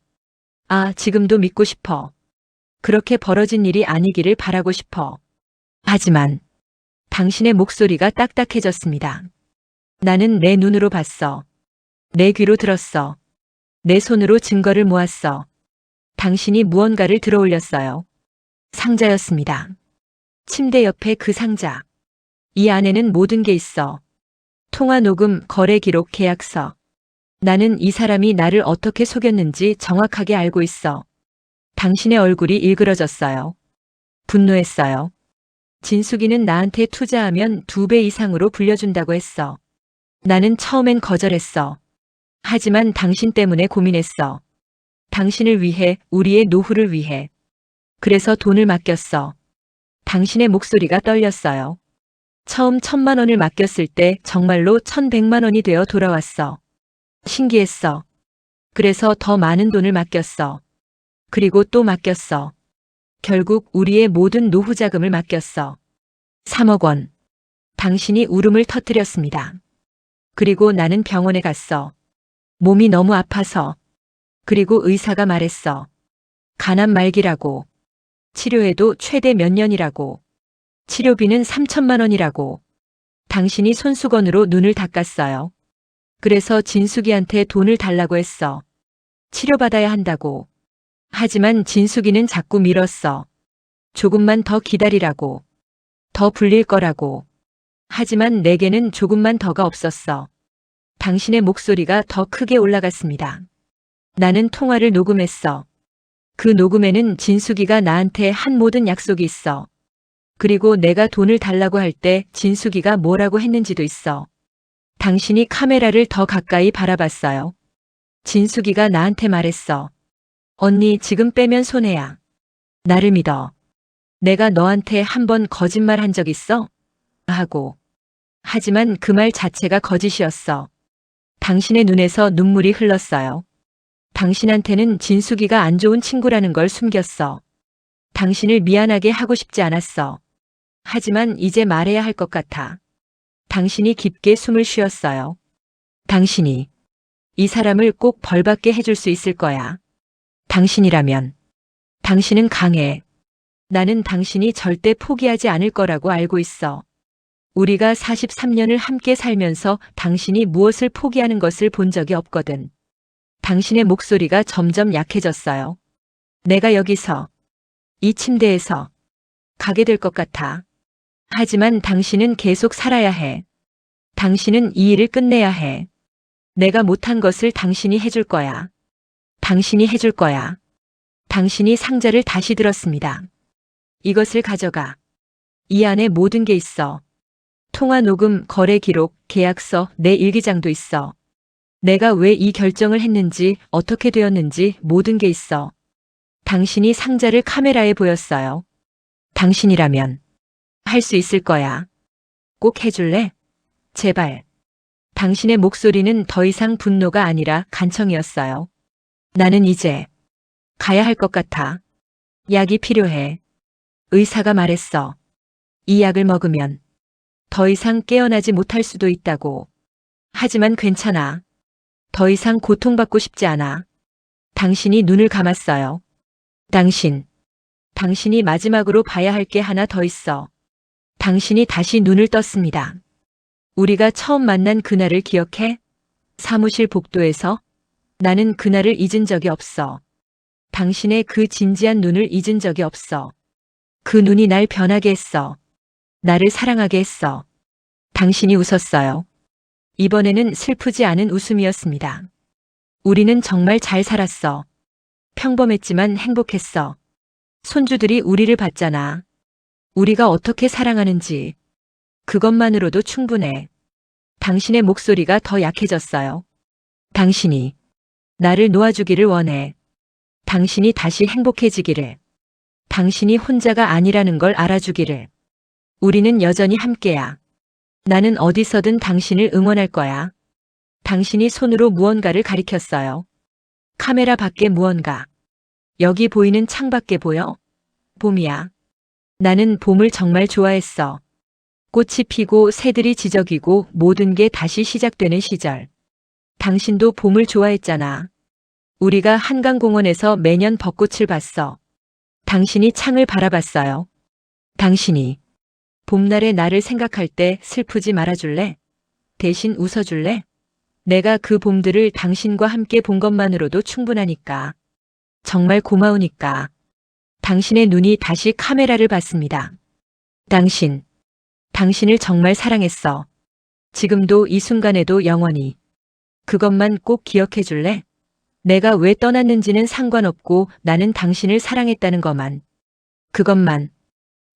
아, 지금도 믿고 싶어. 그렇게 벌어진 일이 아니기를 바라고 싶어. 하지만 당신의 목소리가 딱딱해졌습니다. 나는 내 눈으로 봤어. 내 귀로 들었어. 내 손으로 증거를 모았어. 당신이 무언가를 들어올렸어요. 상자였습니다. 침대 옆에 그 상자. 이 안에는 모든 게 있어. 통화 녹음, 거래 기록, 계약서. 나는 이 사람이 나를 어떻게 속였는지 정확하게 알고 있어. 당신의 얼굴이 일그러졌어요. 분노했어요. 진숙이는 나한테 투자하면 2배 이상으로 불려준다고 했어. 나는 처음엔 거절했어. 하지만 당신 때문에 고민했어. 당신을 위해, 우리의 노후를 위해. 그래서 돈을 맡겼어. 당신의 목소리가 떨렸어요. 처음 1,000만 원을 맡겼을 때 정말로 1,100만 원이 되어 돌아왔어. 신기했어. 그래서 더 많은 돈을 맡겼어. 그리고 또 맡겼어. 결국 우리의 모든 노후 자금을 맡겼어. 3억 원. 당신이 울음을 터뜨렸습니다. 그리고 나는 병원에 갔어. 몸이 너무 아파서. 그리고 의사가 말했어. 간암 말기라고. 치료해도 최대 몇 년이라고. 치료비는 3,000만 원이라고. 당신이 손수건으로 눈을 닦았어요. 그래서 진숙이한테 돈을 달라고 했어. 치료받아야 한다고. 하지만 진숙이는 자꾸 밀었어. 조금만 더 기다리라고. 더 불릴 거라고. 하지만 내게는 조금만 더가 없었어. 당신의 목소리가 더 크게 올라갔습니다. 나는 통화를 녹음했어. 그 녹음에는 진숙이가 나한테 한 모든 약속이 있어. 그리고 내가 돈을 달라고 할 때 진숙이가 뭐라고 했는지도 있어. 당신이 카메라를 더 가까이 바라봤어요. 진숙이가 나한테 말했어. 언니 지금 빼면 손해야. 나를 믿어. 내가 너한테 한 번 거짓말 한 적 있어? 하고. 하지만 그 말 자체가 거짓이었어. 당신의 눈에서 눈물이 흘렀어요. 당신한테는 진숙이가 안 좋은 친구라는 걸 숨겼어. 당신을 미안하게 하고 싶지 않았어. 하지만 이제 말해야 할 것 같아. 당신이 깊게 숨을 쉬었어요. 당신이 이 사람을 꼭 벌받게 해줄 수 있을 거야. 당신이라면. 당신은 강해. 나는 당신이 절대 포기하지 않을 거라고 알고 있어. 우리가 43년을 함께 살면서 당신이 무엇을 포기하는 것을 본 적이 없거든. 당신의 목소리가 점점 약해졌어요. 내가 여기서, 이 침대에서 가게 될 것 같아. 하지만 당신은 계속 살아야 해. 당신은 이 일을 끝내야 해. 내가 못한 것을 당신이 해줄 거야. 당신이 해줄 거야. 당신이 상자를 다시 들었습니다. 이것을 가져가. 이 안에 모든 게 있어. 통화 녹음, 거래 기록, 계약서, 내 일기장도 있어. 내가 왜 이 결정을 했는지, 어떻게 되었는지 모든 게 있어. 당신이 상자를 카메라에 보였어요. 당신이라면 할 수 있을 거야. 꼭 해줄래? 제발. 당신의 목소리는 더 이상 분노가 아니라 간청이었어요. 나는 이제 가야 할 것 같아. 약이 필요해. 의사가 말했어. 이 약을 먹으면 더 이상 깨어나지 못할 수도 있다고. 하지만 괜찮아. 더 이상 고통받고 싶지 않아. 당신이 눈을 감았어요. 당신이 마지막으로 봐야 할 게 하나 더 있어. 당신이 다시 눈을 떴습니다. 우리가 처음 만난 그날을 기억해? 사무실 복도에서? 나는 그날을 잊은 적이 없어. 당신의 그 진지한 눈을 잊은 적이 없어. 그 눈이 날 변하게 했어. 나를 사랑하게 했어. 당신이 웃었어요. 이번에는 슬프지 않은 웃음이었습니다. 우리는 정말 잘 살았어. 평범했지만 행복했어. 손주들이 우리를 봤잖아. 우리가 어떻게 사랑하는지. 그것만으로도 충분해. 당신의 목소리가 더 약해졌어요. 당신이 나를 놓아주기를 원해. 당신이 다시 행복해지기를. 당신이 혼자가 아니라는 걸 알아주기를. 우리는 여전히 함께야. 나는 어디서든 당신을 응원할 거야. 당신이 손으로 무언가를 가리켰어요. 카메라 밖에 무언가. 여기 보이는 창밖에 보여? 봄이야. 나는 봄을 정말 좋아했어. 꽃이 피고 새들이 지저귀고 모든 게 다시 시작되는 시절. 당신도 봄을 좋아했잖아. 우리가 한강공원에서 매년 벚꽃을 봤어. 당신이 창을 바라봤어요. 당신이 봄날의 나를 생각할 때 슬프지 말아줄래? 대신 웃어줄래? 내가 그 봄들을 당신과 함께 본 것만으로도 충분하니까. 정말 고마우니까. 당신의 눈이 다시 카메라를 봤습니다. 당신을 정말 사랑했어. 지금도 이 순간에도 영원히. 그것만 꼭 기억해 줄래? 내가 왜 떠났는지는 상관없고 나는 당신을 사랑했다는 것만. 그것만.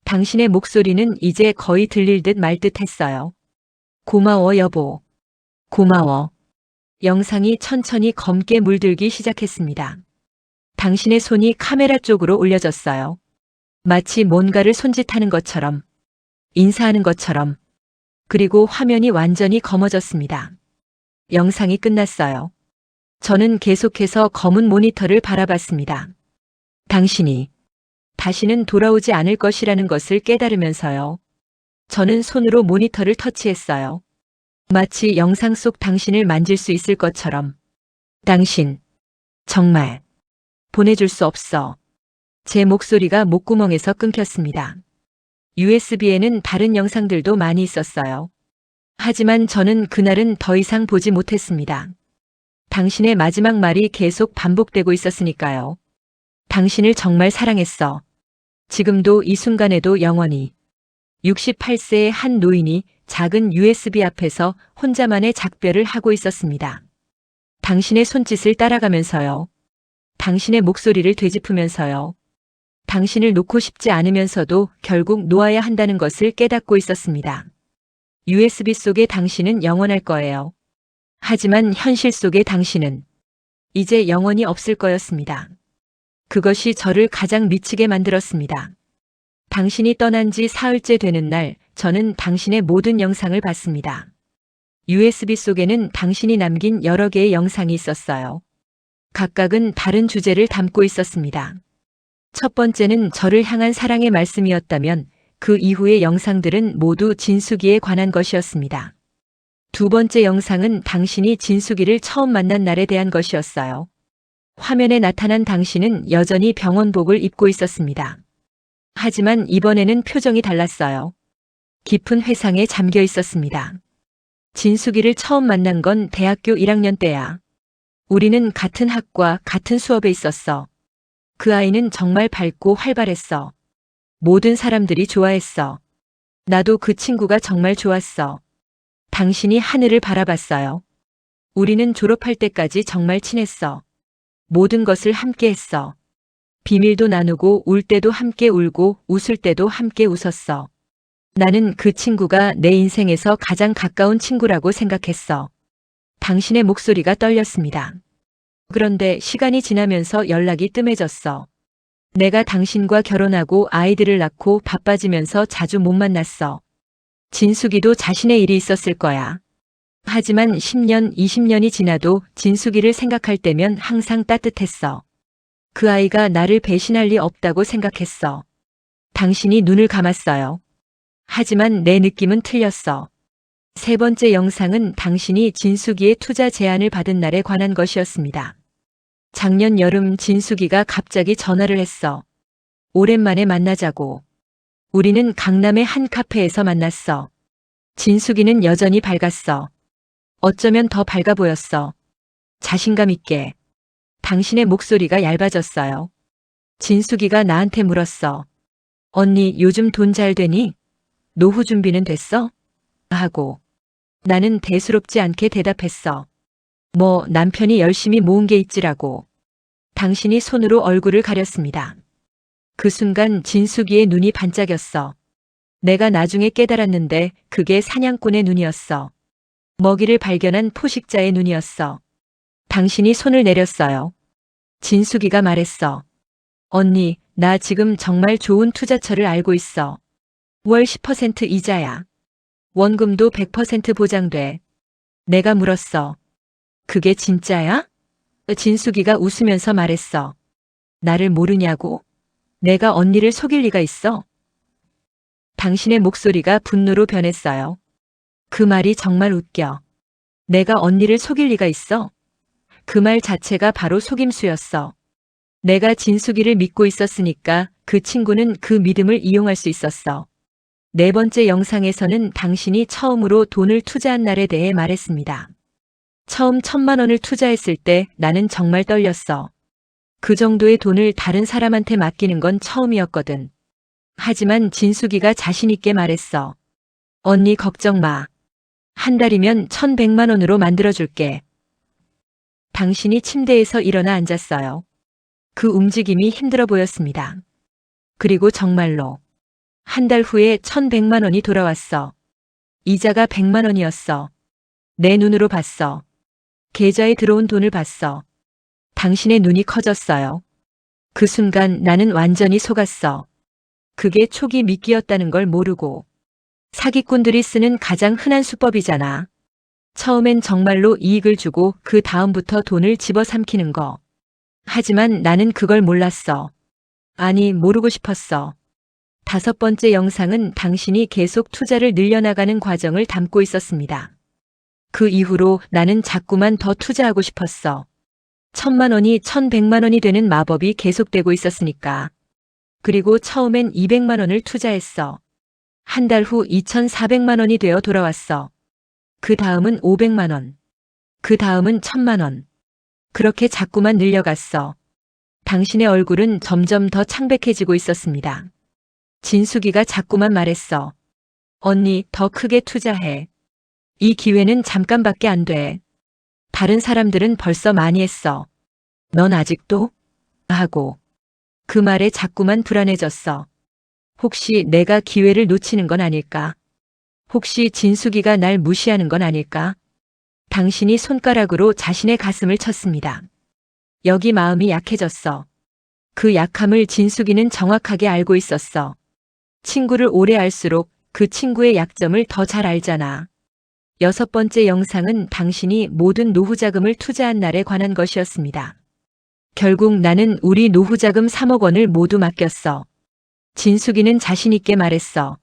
당신의 목소리는 이제 거의 들릴 듯 말 듯 했어요. 고마워 여보. 고마워. 영상이 천천히 검게 물들기 시작했습니다. 당신의 손이 카메라 쪽으로 올려졌어요. 마치 뭔가를 손짓하는 것처럼. 인사하는 것처럼. 그리고 화면이 완전히 검어졌습니다. 영상이 끝났어요. 저는 계속해서 검은 모니터를 바라봤습니다. 당신이 다시는 돌아오지 않을 것이라는 것을 깨달으면서요. 저는 손으로 모니터를 터치했어요. 마치 영상 속 당신을 만질 수 있을 것처럼. 당신, 정말 보내줄 수 없어. 제 목소리가 목구멍에서 끊겼습니다. USB에는 다른 영상들도 많이 있었어요. 하지만 저는 그날은 더 이상 보지 못했습니다. 당신의 마지막 말이 계속 반복되고 있었으니까요. 당신을 정말 사랑했어. 지금도 이 순간에도 영원히. 68세의 한 노인이 작은 USB 앞에서 혼자만의 작별을 하고 있었습니다. 당신의 손짓을 따라가면서요. 당신의 목소리를 되짚으면서요. 당신을 놓고 싶지 않으면서도 결국 놓아야 한다는 것을 깨닫고 있었습니다. USB 속의 당신은 영원할 거예요. 하지만 현실 속의 당신은 이제 영원히 없을 거였습니다. 그것이 저를 가장 미치게 만들었습니다. 당신이 떠난 지 사흘째 되는 날, 저는 당신의 모든 영상을 봤습니다. USB 속에는 당신이 남긴 여러 개의 영상이 있었어요. 각각은 다른 주제를 담고 있었습니다. 첫 번째는 저를 향한 사랑의 말씀이었다면 그 이후의 영상들은 모두 진숙이에 관한 것이었습니다. 두 번째 영상은 당신이 진숙이를 처음 만난 날에 대한 것이었어요. 화면에 나타난 당신은 여전히 병원복을 입고 있었습니다. 하지만 이번에는 표정이 달랐어요. 깊은 회상에 잠겨 있었습니다. 진숙이를 처음 만난 건 대학교 1학년 때야. 우리는 같은 학과, 같은 수업에 있었어. 그 아이는 정말 밝고 활발했어. 모든 사람들이 좋아했어. 나도 그 친구가 정말 좋았어. 당신이 하늘을 바라봤어요. 우리는 졸업할 때까지 정말 친했어. 모든 것을 함께 했어. 비밀도 나누고 울 때도 함께 울고 웃을 때도 함께 웃었어. 나는 그 친구가 내 인생에서 가장 가까운 친구라고 생각했어. 당신의 목소리가 떨렸습니다. 그런데 시간이 지나면서 연락이 뜸해졌어. 내가 당신과 결혼하고 아이들을 낳고 바빠지면서 자주 못 만났어. 진숙이도 자신의 일이 있었을 거야. 하지만 10년, 20년이 지나도 진숙이를 생각할 때면 항상 따뜻했어. 그 아이가 나를 배신할 리 없다고 생각했어. 당신이 눈을 감았어요. 하지만 내 느낌은 틀렸어. 세 번째 영상은 당신이 진숙이의 투자 제안을 받은 날에 관한 것이었습니다. 작년 여름 진숙이가 갑자기 전화를 했어. 오랜만에 만나자고. 우리는 강남의 한 카페에서 만났어. 진숙이는 여전히 밝았어. 어쩌면 더 밝아 보였어. 자신감 있게. 당신의 목소리가 얇아졌어요. 진숙이가 나한테 물었어. 언니, 요즘 돈 잘 되니? 노후 준비는 됐어? 하고. 나는 대수롭지 않게 대답했어. 뭐 남편이 열심히 모은 게 있지라고. 당신이 손으로 얼굴을 가렸습니다. 그 순간 진숙이의 눈이 반짝였어. 내가 나중에 깨달았는데 그게 사냥꾼의 눈이었어. 먹이를 발견한 포식자의 눈이었어. 당신이 손을 내렸어요. 진숙이가 말했어. 언니, 나 지금 정말 좋은 투자처를 알고 있어. 월 10% 이자야. 원금도 100% 보장돼. 내가 물었어. 그게 진짜야? 진숙이가 웃으면서 말했어. 나를 모르냐고? 내가 언니를 속일 리가 있어? 당신의 목소리가 분노로 변했어요. 그 말이 정말 웃겨. 내가 언니를 속일 리가 있어? 그 말 자체가 바로 속임수였어. 내가 진숙이를 믿고 있었으니까 그 친구는 그 믿음을 이용할 수 있었어. 네 번째 영상에서는 당신이 처음으로 돈을 투자한 날에 대해 말했습니다. 처음 1,000만 원을 투자했을 때 나는 정말 떨렸어. 그 정도의 돈을 다른 사람한테 맡기는 건 처음이었거든. 하지만 진숙이가 자신 있게 말했어. 언니 걱정 마. 한 달이면 1,100만 원으로 만들어줄게. 당신이 침대에서 일어나 앉았어요. 그 움직임이 힘들어 보였습니다. 그리고 정말로 한 달 후에 1,100만 원이 돌아왔어. 이자가 100만 원이었어. 내 눈으로 봤어. 계좌에 들어온 돈을 봤어. 당신의 눈이 커졌어요. 그 순간 나는 완전히 속았어. 그게 초기 미끼였다는 걸 모르고. 사기꾼들이 쓰는 가장 흔한 수법이잖아. 처음엔 정말로 이익을 주고 그 다음부터 돈을 집어삼키는 거. 하지만 나는 그걸 몰랐어. 아니, 모르고 싶었어. 다섯 번째 영상은 당신이 계속 투자를 늘려나가는 과정을 담고 있었습니다. 그 이후로 나는 자꾸만 더 투자하고 싶었어. 1,000만 원이 1,100만 원이 되는 마법이 계속되고 있었으니까. 그리고 처음엔 200만 원을 투자했어. 한 달 후 2,400만 원이 되어 돌아왔어. 그 다음은 500만 원. 그 다음은 1,000만 원. 그렇게 자꾸만 늘려갔어. 당신의 얼굴은 점점 더 창백해지고 있었습니다. 진숙이가 자꾸만 말했어. 언니, 더 크게 투자해. 이 기회는 잠깐밖에 안 돼. 다른 사람들은 벌써 많이 했어. 넌 아직도? 하고. 그 말에 자꾸만 불안해졌어. 혹시 내가 기회를 놓치는 건 아닐까? 혹시 진숙이가 날 무시하는 건 아닐까? 당신이 손가락으로 자신의 가슴을 쳤습니다. 여기 마음이 약해졌어. 그 약함을 진숙이는 정확하게 알고 있었어. 친구를 오래 알수록 그 친구의 약점을 더 잘 알잖아. 6번째 영상은 당신이 모든 노후자금을 투자한 날에 관한 것이었습니다. 결국 나는 우리 노후자금 3억 원을 모두 맡겼어. 진숙이는 자신있게 말했어.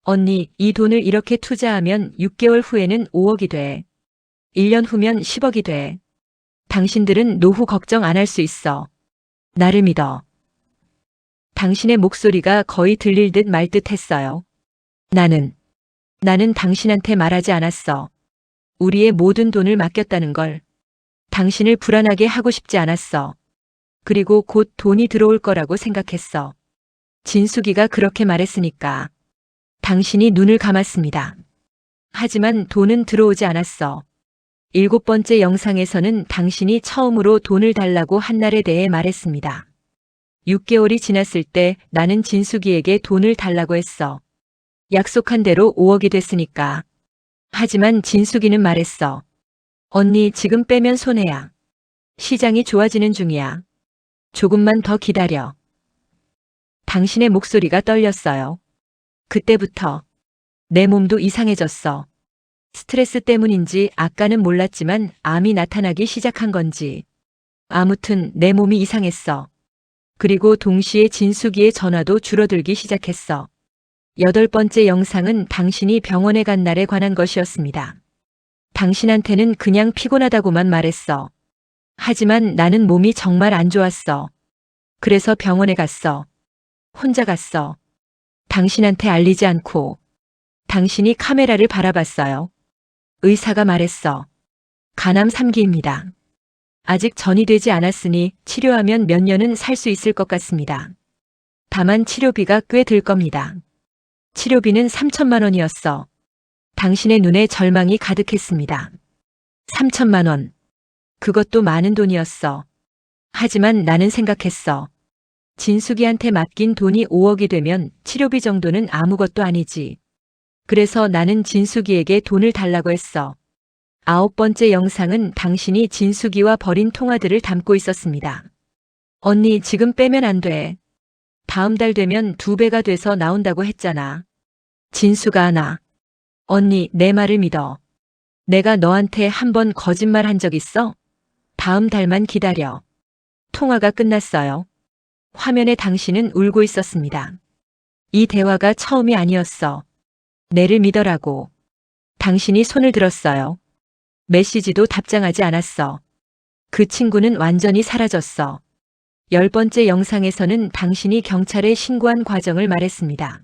언니, 이 돈을 이렇게 투자하면 6개월 후에는 5억이 돼. 1년 후면 10억이 돼. 당신들은 노후 걱정 안 할 수 있어. 나를 믿어. 당신의 목소리가 거의 들릴 듯 말 듯 했어요. 나는 당신한테 말하지 않았어. 우리의 모든 돈을 맡겼다는 걸. 당신을 불안하게 하고 싶지 않았어. 그리고 곧 돈이 들어올 거라고 생각했어. 진숙이가 그렇게 말했으니까. 당신이 눈을 감았습니다. 하지만 돈은 들어오지 않았어. 7번째 영상에서는 당신이 처음으로 돈을 달라고 한 날에 대해 말했습니다. 6개월이 지났을 때 나는 진숙이에게 돈을 달라고 했어. 약속한 대로 5억이 됐으니까. 하지만 진숙이는 말했어. 언니, 지금 빼면 손해야. 시장이 좋아지는 중이야. 조금만 더 기다려. 당신의 목소리가 떨렸어요. 그때부터 내 몸도 이상해졌어. 스트레스 때문인지 아까는 몰랐지만 암이 나타나기 시작한 건지. 아무튼 내 몸이 이상했어. 그리고 동시에 진숙이의 전화도 줄어들기 시작했어. 8번째 영상은 당신이 병원에 간 날에 관한 것이었습니다. 당신한테는 그냥 피곤하다고만 말했어. 하지만 나는 몸이 정말 안 좋았어. 그래서 병원에 갔어. 혼자 갔어. 당신한테 알리지 않고. 당신이 카메라를 바라봤어요. 의사가 말했어. 간암 3기입니다. 아직 전이 되지 않았으니 치료하면 몇 년은 살 수 있을 것 같습니다. 다만 치료비가 꽤 들 겁니다. 치료비는 3천만 원이었어. 당신의 눈에 절망이 가득했습니다. 3천만 원. 그것도 많은 돈이었어. 하지만 나는 생각했어. 진숙이한테 맡긴 돈이 5억이 되면 치료비 정도는 아무것도 아니지. 그래서 나는 진숙이에게 돈을 달라고 했어. 9번째 영상은 당신이 진숙이와 벌인 통화들을 담고 있었습니다. 언니, 지금 빼면 안 돼. 다음 달 되면 2배가 돼서 나온다고 했잖아. 진숙아, 언니, 내 말을 믿어. 내가 너한테 한 번 거짓말 한 적 있어? 다음 달만 기다려. 통화가 끝났어요. 화면에 당신은 울고 있었습니다. 이 대화가 처음이 아니었어. 내를 믿어라고. 당신이 손을 들었어요. 메시지도 답장하지 않았어. 그 친구는 완전히 사라졌어. 10번째 영상에서는 당신이 경찰에 신고한 과정을 말했습니다.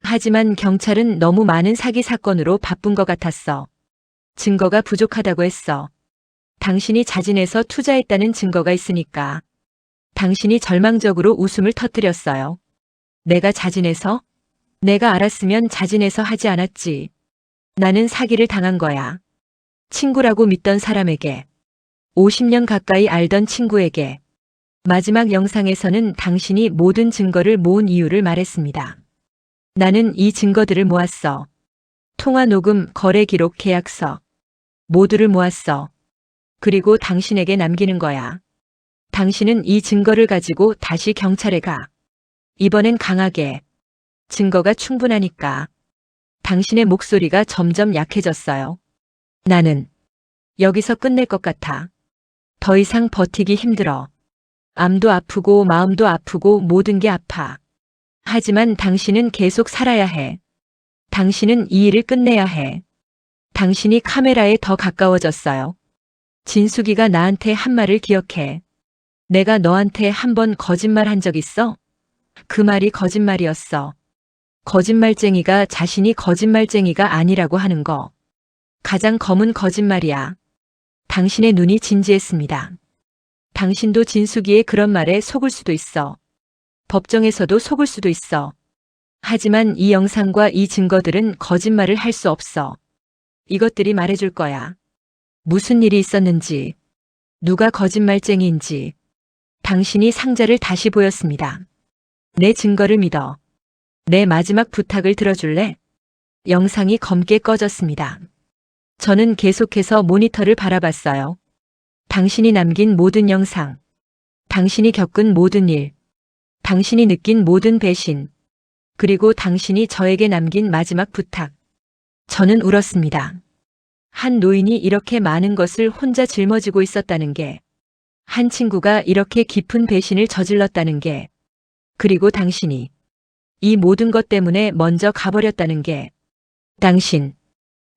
하지만 경찰은 너무 많은 사기 사건으로 바쁜 것 같았어. 증거가 부족하다고 했어. 당신이 자진해서 투자했다는 증거가 있으니까. 당신이 절망적으로 웃음을 터뜨렸어요. 내가 자진해서? 내가 알았으면 자진해서 하지 않았지. 나는 사기를 당한 거야. 친구라고 믿던 사람에게. 50년 가까이 알던 친구에게. 마지막 영상에서는 당신이 모든 증거를 모은 이유를 말했습니다. 나는 이 증거들을 모았어. 통화 녹음, 거래 기록, 계약서. 모두를 모았어. 그리고 당신에게 남기는 거야. 당신은 이 증거를 가지고 다시 경찰에 가. 이번엔 강하게. 증거가 충분하니까. 당신의 목소리가 점점 약해졌어요. 나는 여기서 끝낼 것 같아. 더 이상 버티기 힘들어. 암도 아프고 마음도 아프고 모든 게 아파. 하지만 당신은 계속 살아야 해. 당신은 이 일을 끝내야 해. 당신이 카메라에 더 가까워졌어요. 진숙이가 나한테 한 말을 기억해. 내가 너한테 한 번 거짓말 한 적 있어? 그 말이 거짓말이었어. 거짓말쟁이가 자신이 거짓말쟁이가 아니라고 하는 거. 가장 검은 거짓말이야. 당신의 눈이 진지했습니다. 당신도 진숙이의 그런 말에 속을 수도 있어. 법정에서도 속을 수도 있어. 하지만 이 영상과 이 증거들은 거짓말을 할 수 없어. 이것들이 말해줄 거야. 무슨 일이 있었는지, 누가 거짓말쟁이인지. 당신이 상자를 다시 보였습니다. 내 증거를 믿어. 내 마지막 부탁을 들어줄래? 영상이 검게 꺼졌습니다. 저는 계속해서 모니터를 바라봤어요. 당신이 남긴 모든 영상, 당신이 겪은 모든 일, 당신이 느낀 모든 배신, 그리고 당신이 저에게 남긴 마지막 부탁. 저는 울었습니다. 한 노인이 이렇게 많은 것을 혼자 짊어지고 있었다는 게, 한 친구가 이렇게 깊은 배신을 저질렀다는 게, 그리고 당신이 이 모든 것 때문에 먼저 가버렸다는 게, 당신,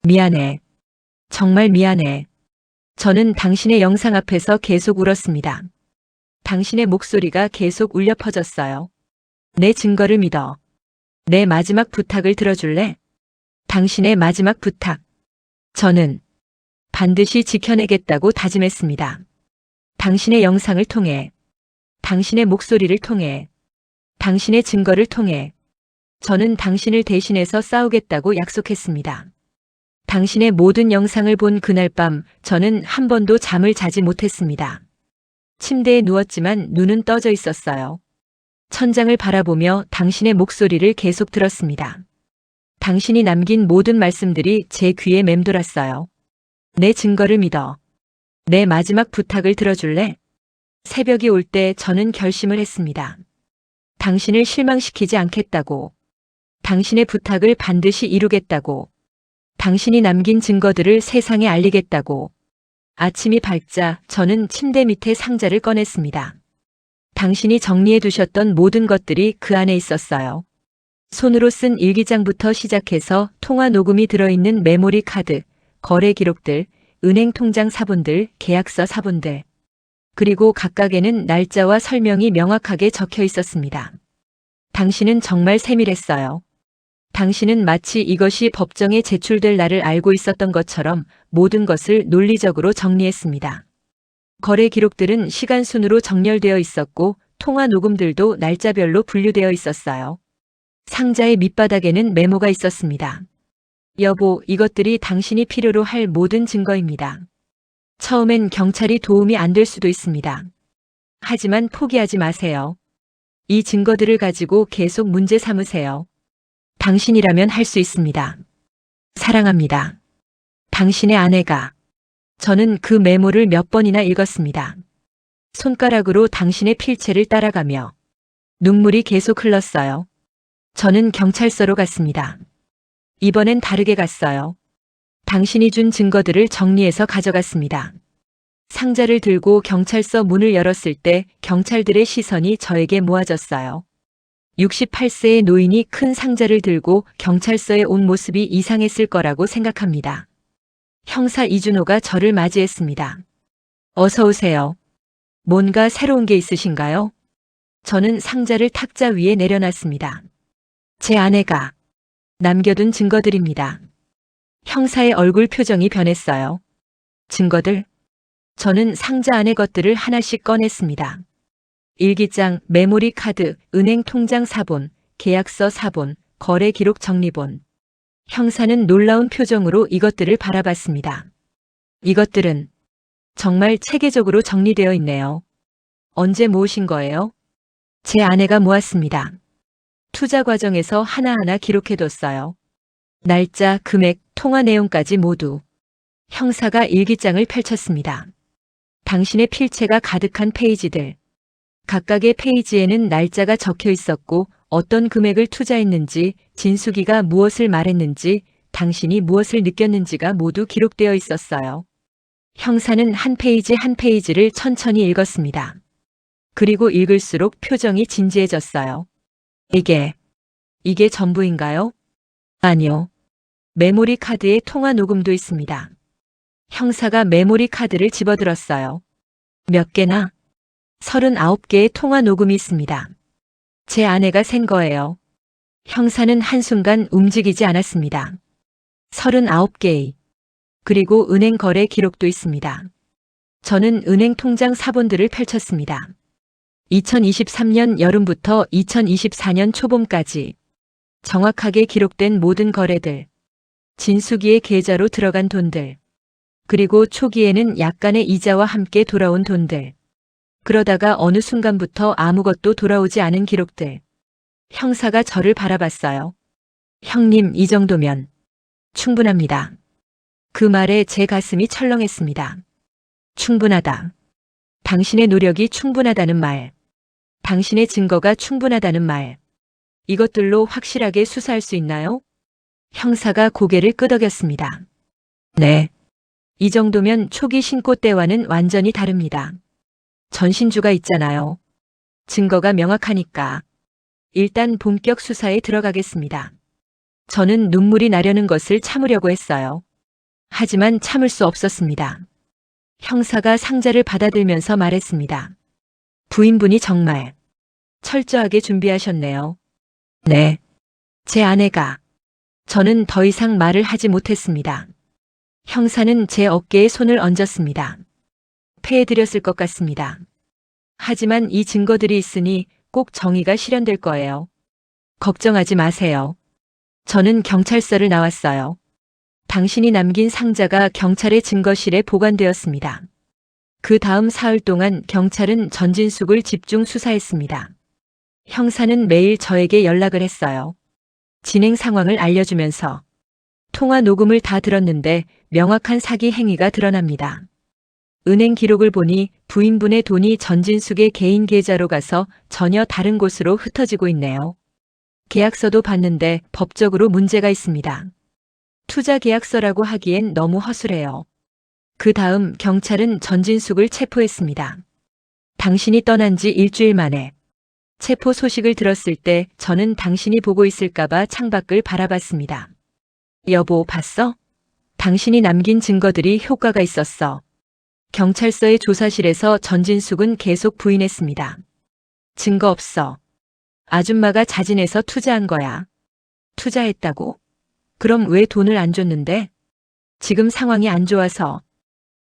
미안해. 정말 미안해. 저는 당신의 영상 앞에서 계속 울었습니다. 당신의 목소리가 계속 울려 퍼졌어요. 내 증거를 믿어. 내 마지막 부탁을 들어줄래? 당신의 마지막 부탁. 저는 반드시 지켜내겠다고 다짐했습니다. 당신의 영상을 통해, 당신의 목소리를 통해, 당신의 증거를 통해 저는 당신을 대신해서 싸우겠다고 약속했습니다. 당신의 모든 영상을 본 그날 밤 저는 한 번도 잠을 자지 못했습니다. 침대에 누웠지만 눈은 떠져 있었어요. 천장을 바라보며 당신의 목소리를 계속 들었습니다. 당신이 남긴 모든 말씀들이 제 귀에 맴돌았어요. 내 증거를 믿어. 내 마지막 부탁을 들어줄래? 새벽이 올 때 저는 결심을 했습니다. 당신을 실망시키지 않겠다고. 당신의 부탁을 반드시 이루겠다고. 당신이 남긴 증거들을 세상에 알리겠다고. 아침이 밝자 저는 침대 밑에 상자를 꺼냈습니다. 당신이 정리해 두셨던 모든 것들이 그 안에 있었어요. 손으로 쓴 일기장부터 시작해서 통화 녹음이 들어있는 메모리 카드, 거래 기록들, 은행 통장 사본들, 계약서 사본들. 그리고 각각에는 날짜와 설명이 명확하게 적혀 있었습니다. 당신은 정말 세밀했어요. 당신은 마치 이것이 법정에 제출될 날을 알고 있었던 것처럼 모든 것을 논리적으로 정리했습니다. 거래 기록들은 시간 순으로 정렬되어 있었고 통화 녹음들도 날짜별로 분류되어 있었어요. 상자의 밑바닥에는 메모가 있었습니다. 여보, 이것들이 당신이 필요로 할 모든 증거입니다. 처음엔 경찰이 도움이 안 될 수도 있습니다. 하지만 포기하지 마세요. 이 증거들을 가지고 계속 문제 삼으세요. 당신이라면 할 수 있습니다. 사랑합니다. 당신의 아내가. 저는 그 메모를 몇 번이나 읽었습니다. 손가락으로 당신의 필체를 따라가며 눈물이 계속 흘렀어요. 저는 경찰서로 갔습니다. 이번엔 다르게 갔어요. 당신이 준 증거들을 정리해서 가져갔습니다. 상자를 들고 경찰서 문을 열었을 때 경찰들의 시선이 저에게 모아졌어요. 68세의 노인이 큰 상자를 들고 경찰서에 온 모습이 이상했을 거라고 생각합니다. 형사 이준호가 저를 맞이했습니다. 어서 오세요. 뭔가 새로운 게 있으신가요? 저는 상자를 탁자 위에 내려놨습니다. 제 아내가 남겨둔 증거들입니다. 형사의 얼굴 표정이 변했어요. 증거들? 저는 상자 안의 것들을 하나씩 꺼냈습니다. 일기장, 메모리 카드, 은행 통장 사본, 계약서 사본, 거래 기록 정리본. 형사는 놀라운 표정으로 이것들을 바라봤습니다. 이것들은 정말 체계적으로 정리되어 있네요. 언제 모으신 거예요? 제 아내가 모았습니다. 투자 과정에서 하나하나 기록해뒀어요. 날짜, 금액, 통화 내용까지 모두. 형사가 일기장을 펼쳤습니다. 당신의 필체가 가득한 페이지들. 각각의 페이지에는 날짜가 적혀 있었고 어떤 금액을 투자했는지, 진수기가 무엇을 말했는지, 당신이 무엇을 느꼈는지가 모두 기록되어 있었어요. 형사는 한 페이지 한 페이지를 천천히 읽었습니다. 그리고 읽을수록 표정이 진지해졌어요. 이게 전부인가요? 아니요. 메모리 카드에 통화 녹음도 있습니다. 형사가 메모리 카드를 집어들었어요. 몇 개나? 39개의 통화 녹음이 있습니다. 제 아내가 센 거예요. 형사는 한순간 움직이지 않았습니다. 39개의. 그리고 은행 거래 기록도 있습니다. 저는 은행 통장 사본들을 펼쳤습니다. 2023년 여름부터 2024년 초봄까지 정확하게 기록된 모든 거래들, 진숙이의 계좌로 들어간 돈들, 그리고 초기에는 약간의 이자와 함께 돌아온 돈들, 그러다가 어느 순간부터 아무것도 돌아오지 않은 기록들. 형사가 저를 바라봤어요. 형님, 이 정도면 충분합니다. 그 말에 제 가슴이 철렁했습니다. 충분하다. 당신의 노력이 충분하다는 말. 당신의 증거가 충분하다는 말. 이것들로 확실하게 수사할 수 있나요? 형사가 고개를 끄덕였습니다. 네. 이 정도면 초기 신고 때와는 완전히 다릅니다. 전신주가 있잖아요. 증거가 명확하니까. 일단 본격 수사에 들어가겠습니다. 저는 눈물이 나려는 것을 참으려고 했어요. 하지만 참을 수 없었습니다. 형사가 상자를 받아들면서 말했습니다. 부인분이 정말 철저하게 준비하셨네요. 네. 제 아내가. 저는 더 이상 말을 하지 못했습니다. 형사는 제 어깨에 손을 얹었습니다. 패해드렸을 것 같습니다. 하지만 이 증거들이 있으니 꼭 정의가 실현될 거예요. 걱정하지 마세요. 저는 경찰서를 나왔어요. 당신이 남긴 상자가 경찰의 증거실에 보관되었습니다. 그 다음 사흘 동안 경찰은 전진숙을 집중 수사했습니다. 형사는 매일 저에게 연락을 했어요. 진행 상황을 알려주면서 통화 녹음을 다 들었는데 명확한 사기 행위가 드러납니다. 은행 기록을 보니 부인분의 돈이 전진숙의 개인 계좌로 가서 전혀 다른 곳으로 흩어지고 있네요. 계약서도 봤는데 법적으로 문제가 있습니다. 투자 계약서라고 하기엔 너무 허술해요. 그 다음 경찰은 전진숙을 체포했습니다. 당신이 떠난 지 일주일 만에 체포 소식을 들었을 때 저는 당신이 보고 있을까봐 창밖을 바라봤습니다. 여보, 봤어? 당신이 남긴 증거들이 효과가 있었어. 경찰서의 조사실에서 전진숙은 계속 부인했습니다. 증거 없어. 아줌마가 자진해서 투자한 거야. 투자했다고? 그럼 왜 돈을 안 줬는데? 지금 상황이 안 좋아서.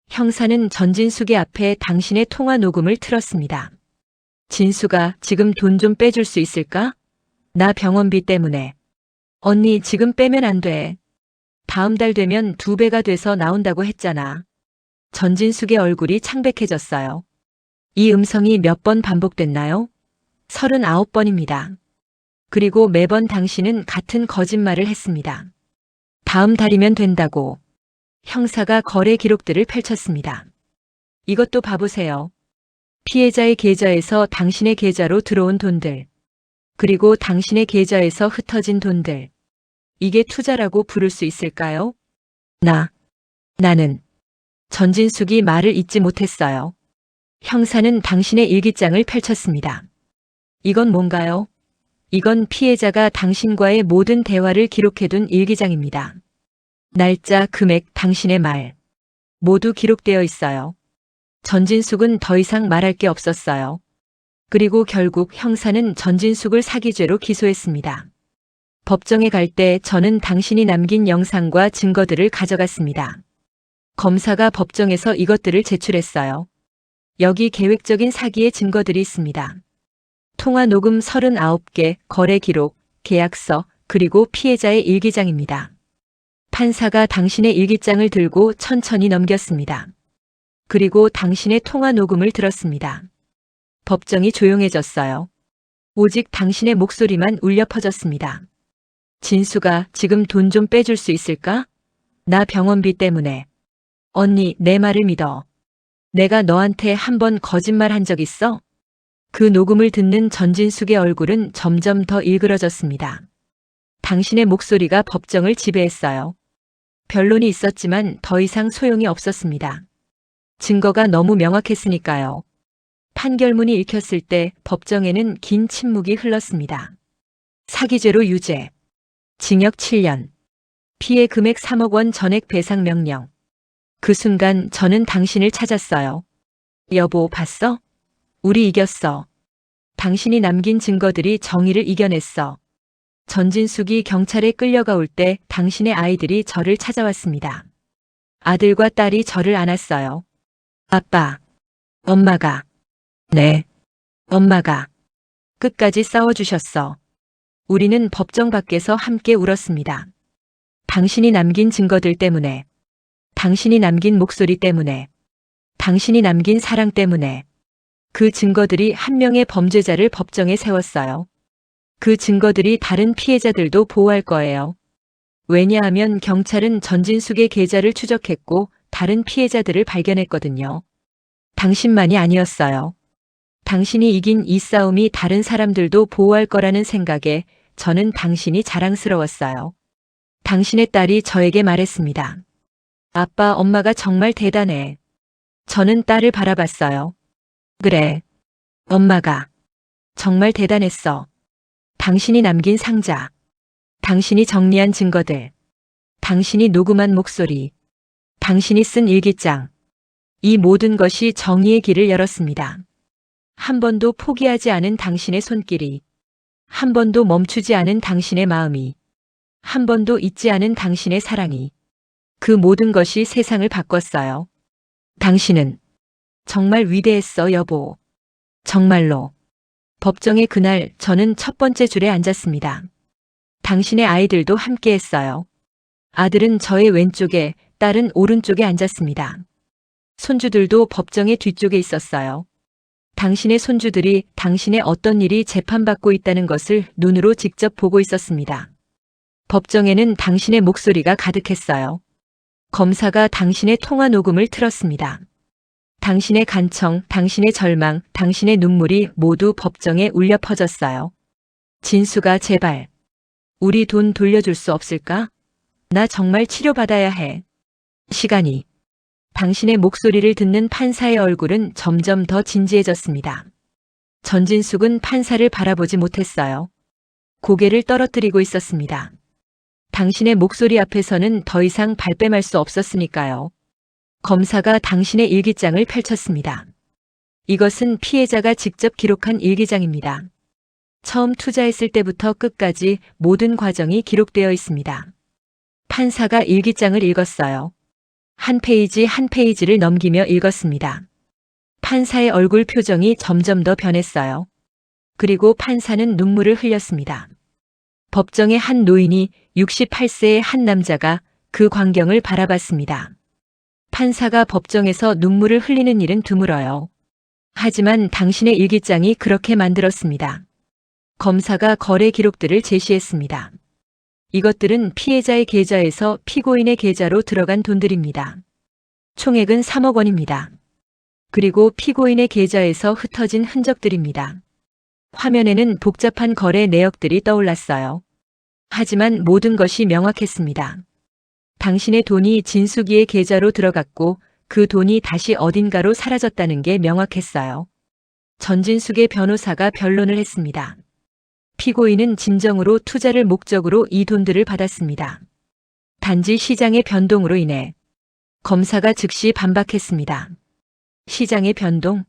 형사는 전진숙의 앞에 당신의 통화 녹음을 틀었습니다. 진수가 지금 돈 좀 빼줄 수 있을까? 나 병원비 때문에. 언니, 지금 빼면 안 돼. 다음 달 되면 2배가 돼서 나온다고 했잖아. 전진숙의 얼굴이 창백해졌어요. 이 음성이 몇 번 반복됐나요? 39번입니다. 그리고 매번 당신은 같은 거짓말을 했습니다. 다음 달이면 된다고. 형사가 거래 기록들을 펼쳤습니다. 이것도 봐보세요. 피해자의 계좌에서 당신의 계좌로 들어온 돈들, 그리고 당신의 계좌에서 흩어진 돈들. 이게 투자라고 부를 수 있을까요? 나는 전진숙이 말을 잇지 못했어요. 형사는 당신의 일기장을 펼쳤습니다. 이건 뭔가요? 이건 피해자가 당신과의 모든 대화를 기록해둔 일기장입니다. 날짜, 금액, 당신의 말. 모두 기록되어 있어요. 전진숙은 더 이상 말할 게 없었어요. 그리고 결국 형사는 전진숙을 사기죄로 기소했습니다. 법정에 갈 때 저는 당신이 남긴 영상과 증거들을 가져갔습니다. 검사가 법정에서 이것들을 제출했어요. 여기 계획적인 사기의 증거들이 있습니다. 통화 녹음 39개, 거래 기록, 계약서, 그리고 피해자의 일기장입니다. 판사가 당신의 일기장을 들고 천천히 넘겼습니다. 그리고 당신의 통화 녹음을 들었습니다. 법정이 조용해졌어요. 오직 당신의 목소리만 울려 퍼졌습니다. 진수가 지금 돈 좀 빼줄 수 있을까? 나 병원비 때문에. 언니, 내 말을 믿어. 내가 너한테 한 번 거짓말 한 적 있어? 그 녹음을 듣는 전진숙의 얼굴은 점점 더 일그러졌습니다. 당신의 목소리가 법정을 지배했어요. 변론이 있었지만 더 이상 소용이 없었습니다. 증거가 너무 명확했으니까요. 판결문이 읽혔을 때 법정에는 긴 침묵이 흘렀습니다. 사기죄로 유죄, 징역 7년, 피해 금액 3억 원 전액 배상 명령. 그 순간 저는 당신을 찾았어요. 여보, 봤어? 우리 이겼어. 당신이 남긴 증거들이 정의를 이겨냈어. 전진숙이 경찰에 끌려가 올 때 당신의 아이들이 저를 찾아왔습니다. 아들과 딸이 저를 안았어요. 아빠, 엄마가. 네, 엄마가. 끝까지 싸워주셨어. 우리는 법정 밖에서 함께 울었습니다. 당신이 남긴 증거들 때문에, 당신이 남긴 목소리 때문에, 당신이 남긴 사랑 때문에 그 증거들이 한 명의 범죄자를 법정에 세웠어요. 그 증거들이 다른 피해자들도 보호할 거예요. 왜냐하면 경찰은 전진숙의 계좌를 추적했고 다른 피해자들을 발견했거든요. 당신만이 아니었어요. 당신이 이긴 이 싸움이 다른 사람들도 보호할 거라는 생각에 저는 당신이 자랑스러웠어요. 당신의 딸이 저에게 말했습니다. 아빠, 엄마가 정말 대단해. 저는 딸을 바라봤어요. 그래. 엄마가 정말 대단했어. 당신이 남긴 상자, 당신이 정리한 증거들, 당신이 녹음한 목소리, 당신이 쓴 일기장, 이 모든 것이 정의의 길을 열었습니다. 한 번도 포기하지 않은 당신의 손길이, 한 번도 멈추지 않은 당신의 마음이, 한 번도 잊지 않은 당신의 사랑이, 그 모든 것이 세상을 바꿨어요. 당신은 정말 위대했어, 여보. 정말로. 법정의 그날 저는 첫 번째 줄에 앉았습니다. 당신의 아이들도 함께 했어요. 아들은 저의 왼쪽에, 딸은 오른쪽에 앉았습니다. 손주들도 법정의 뒤쪽에 있었어요. 당신의 손주들이 당신의 어떤 일이 재판받고 있다는 것을 눈으로 직접 보고 있었습니다. 법정에는 당신의 목소리가 가득했어요. 검사가 당신의 통화 녹음을 틀었습니다. 당신의 간청, 당신의 절망, 당신의 눈물이 모두 법정에 울려 퍼졌어요. 진수가 제발 우리 돈 돌려줄 수 없을까? 나 정말 치료받아야 해. 시간이. 당신의 목소리를 듣는 판사의 얼굴은 점점 더 진지해졌습니다. 전진숙은 판사를 바라보지 못했어요. 고개를 떨어뜨리고 있었습니다. 당신의 목소리 앞에서는 더 이상 발뺌할 수 없었으니까요. 검사가 당신의 일기장을 펼쳤습니다. 이것은 피해자가 직접 기록한 일기장입니다. 처음 투자했을 때부터 끝까지 모든 과정이 기록되어 있습니다. 판사가 일기장을 읽었어요. 한 페이지 한 페이지를 넘기며 읽었습니다. 판사의 얼굴 표정이 점점 더 변했어요. 그리고 판사는 눈물을 흘렸습니다. 법정의 한 노인이 68세의 한 남자가 그 광경을 바라봤습니다. 판사가 법정에서 눈물을 흘리는 일은 드물어요. 하지만 당신의 일기장이 그렇게 만들었습니다. 검사가 거래 기록들을 제시했습니다. 이것들은 피해자의 계좌에서 피고인의 계좌로 들어간 돈들입니다. 총액은 3억 원입니다. 그리고 피고인의 계좌에서 흩어진 흔적들입니다. 화면에는 복잡한 거래 내역들이 떠올랐어요. 하지만 모든 것이 명확했습니다. 당신의 돈이 진숙이의 계좌로 들어갔고 그 돈이 다시 어딘가로 사라졌다는 게 명확했어요. 전진숙의 변호사가 변론을 했습니다. 피고인은 진정으로 투자를 목적으로 이 돈들을 받았습니다. 단지 시장의 변동으로 인해. 검사가 즉시 반박했습니다. 시장의 변동?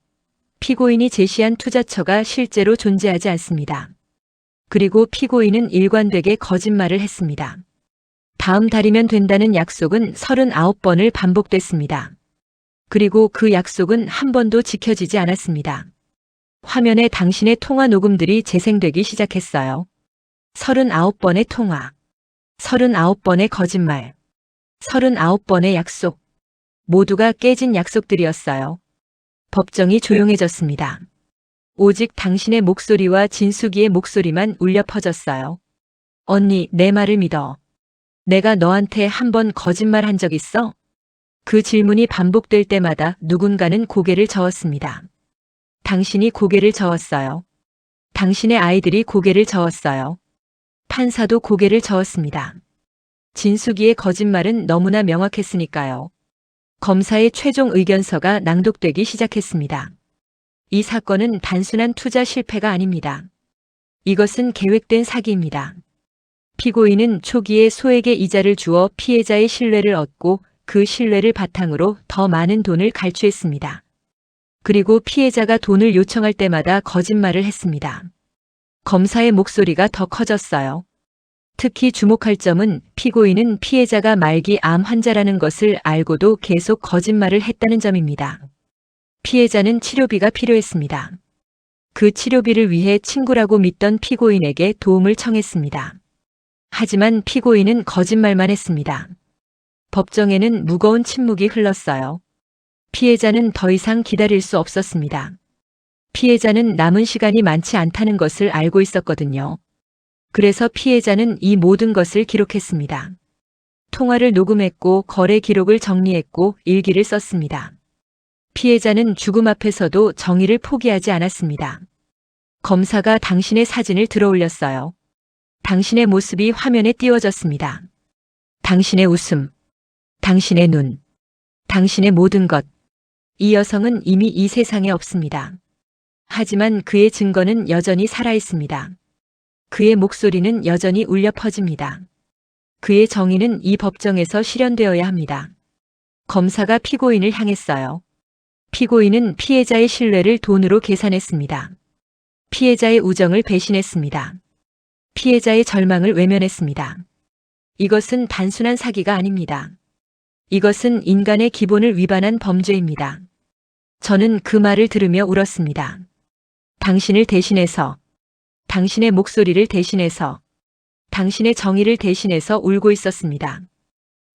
피고인이 제시한 투자처가 실제로 존재하지 않습니다. 그리고 피고인은 일관되게 거짓말을 했습니다. 다음 달이면 된다는 약속은 39번을 반복됐습니다. 그리고 그 약속은 한 번도 지켜지지 않았습니다. 화면에 당신의 통화 녹음들이 재생되기 시작했어요. 39번의 통화, 39번의 거짓말, 39번의 약속. 모두가 깨진 약속들이었어요. 법정이 조용해졌습니다. 오직 당신의 목소리와 진숙이의 목소리만 울려 퍼졌어요. 언니, 내 말을 믿어. 내가 너한테 한 번 거짓말 한 적 있어? 그 질문이 반복될 때마다 누군가는 고개를 저었습니다. 당신이 고개를 저었어요. 당신의 아이들이 고개를 저었어요. 판사도 고개를 저었습니다. 진숙이의 거짓말은 너무나 명확했으니까요. 검사의 최종 의견서가 낭독되기 시작했습니다. 이 사건은 단순한 투자 실패가 아닙니다. 이것은 계획된 사기입니다. 피고인은 초기에 소액의 이자를 주어 피해자의 신뢰를 얻고 그 신뢰를 바탕으로 더 많은 돈을 갈취했습니다. 그리고 피해자가 돈을 요청할 때마다 거짓말을 했습니다. 검사의 목소리가 더 커졌어요. 특히 주목할 점은 피고인은 피해자가 말기 암 환자라는 것을 알고도 계속 거짓말을 했다는 점입니다. 피해자는 치료비가 필요했습니다. 그 치료비를 위해 친구라고 믿던 피고인에게 도움을 청했습니다. 하지만 피고인은 거짓말만 했습니다. 법정에는 무거운 침묵이 흘렀어요. 피해자는 더 이상 기다릴 수 없었습니다. 피해자는 남은 시간이 많지 않다는 것을 알고 있었거든요. 그래서 피해자는 이 모든 것을 기록했습니다. 통화를 녹음했고 거래 기록을 정리했고 일기를 썼습니다. 피해자는 죽음 앞에서도 정의를 포기하지 않았습니다. 검사가 당신의 사진을 들어올렸어요. 당신의 모습이 화면에 띄워졌습니다. 당신의 웃음, 당신의 눈, 당신의 모든 것. 이 여성은 이미 이 세상에 없습니다. 하지만 그의 증거는 여전히 살아있습니다. 그의 목소리는 여전히 울려 퍼집니다. 그의 정의는 이 법정에서 실현되어야 합니다. 검사가 피고인을 향했어요. 피고인은 피해자의 신뢰를 돈으로 계산했습니다. 피해자의 우정을 배신했습니다. 피해자의 절망을 외면했습니다. 이것은 단순한 사기가 아닙니다. 이것은 인간의 기본을 위반한 범죄입니다. 저는 그 말을 들으며 울었습니다. 당신을 대신해서, 당신의 목소리를 대신해서, 당신의 정의를 대신해서 울고 있었습니다.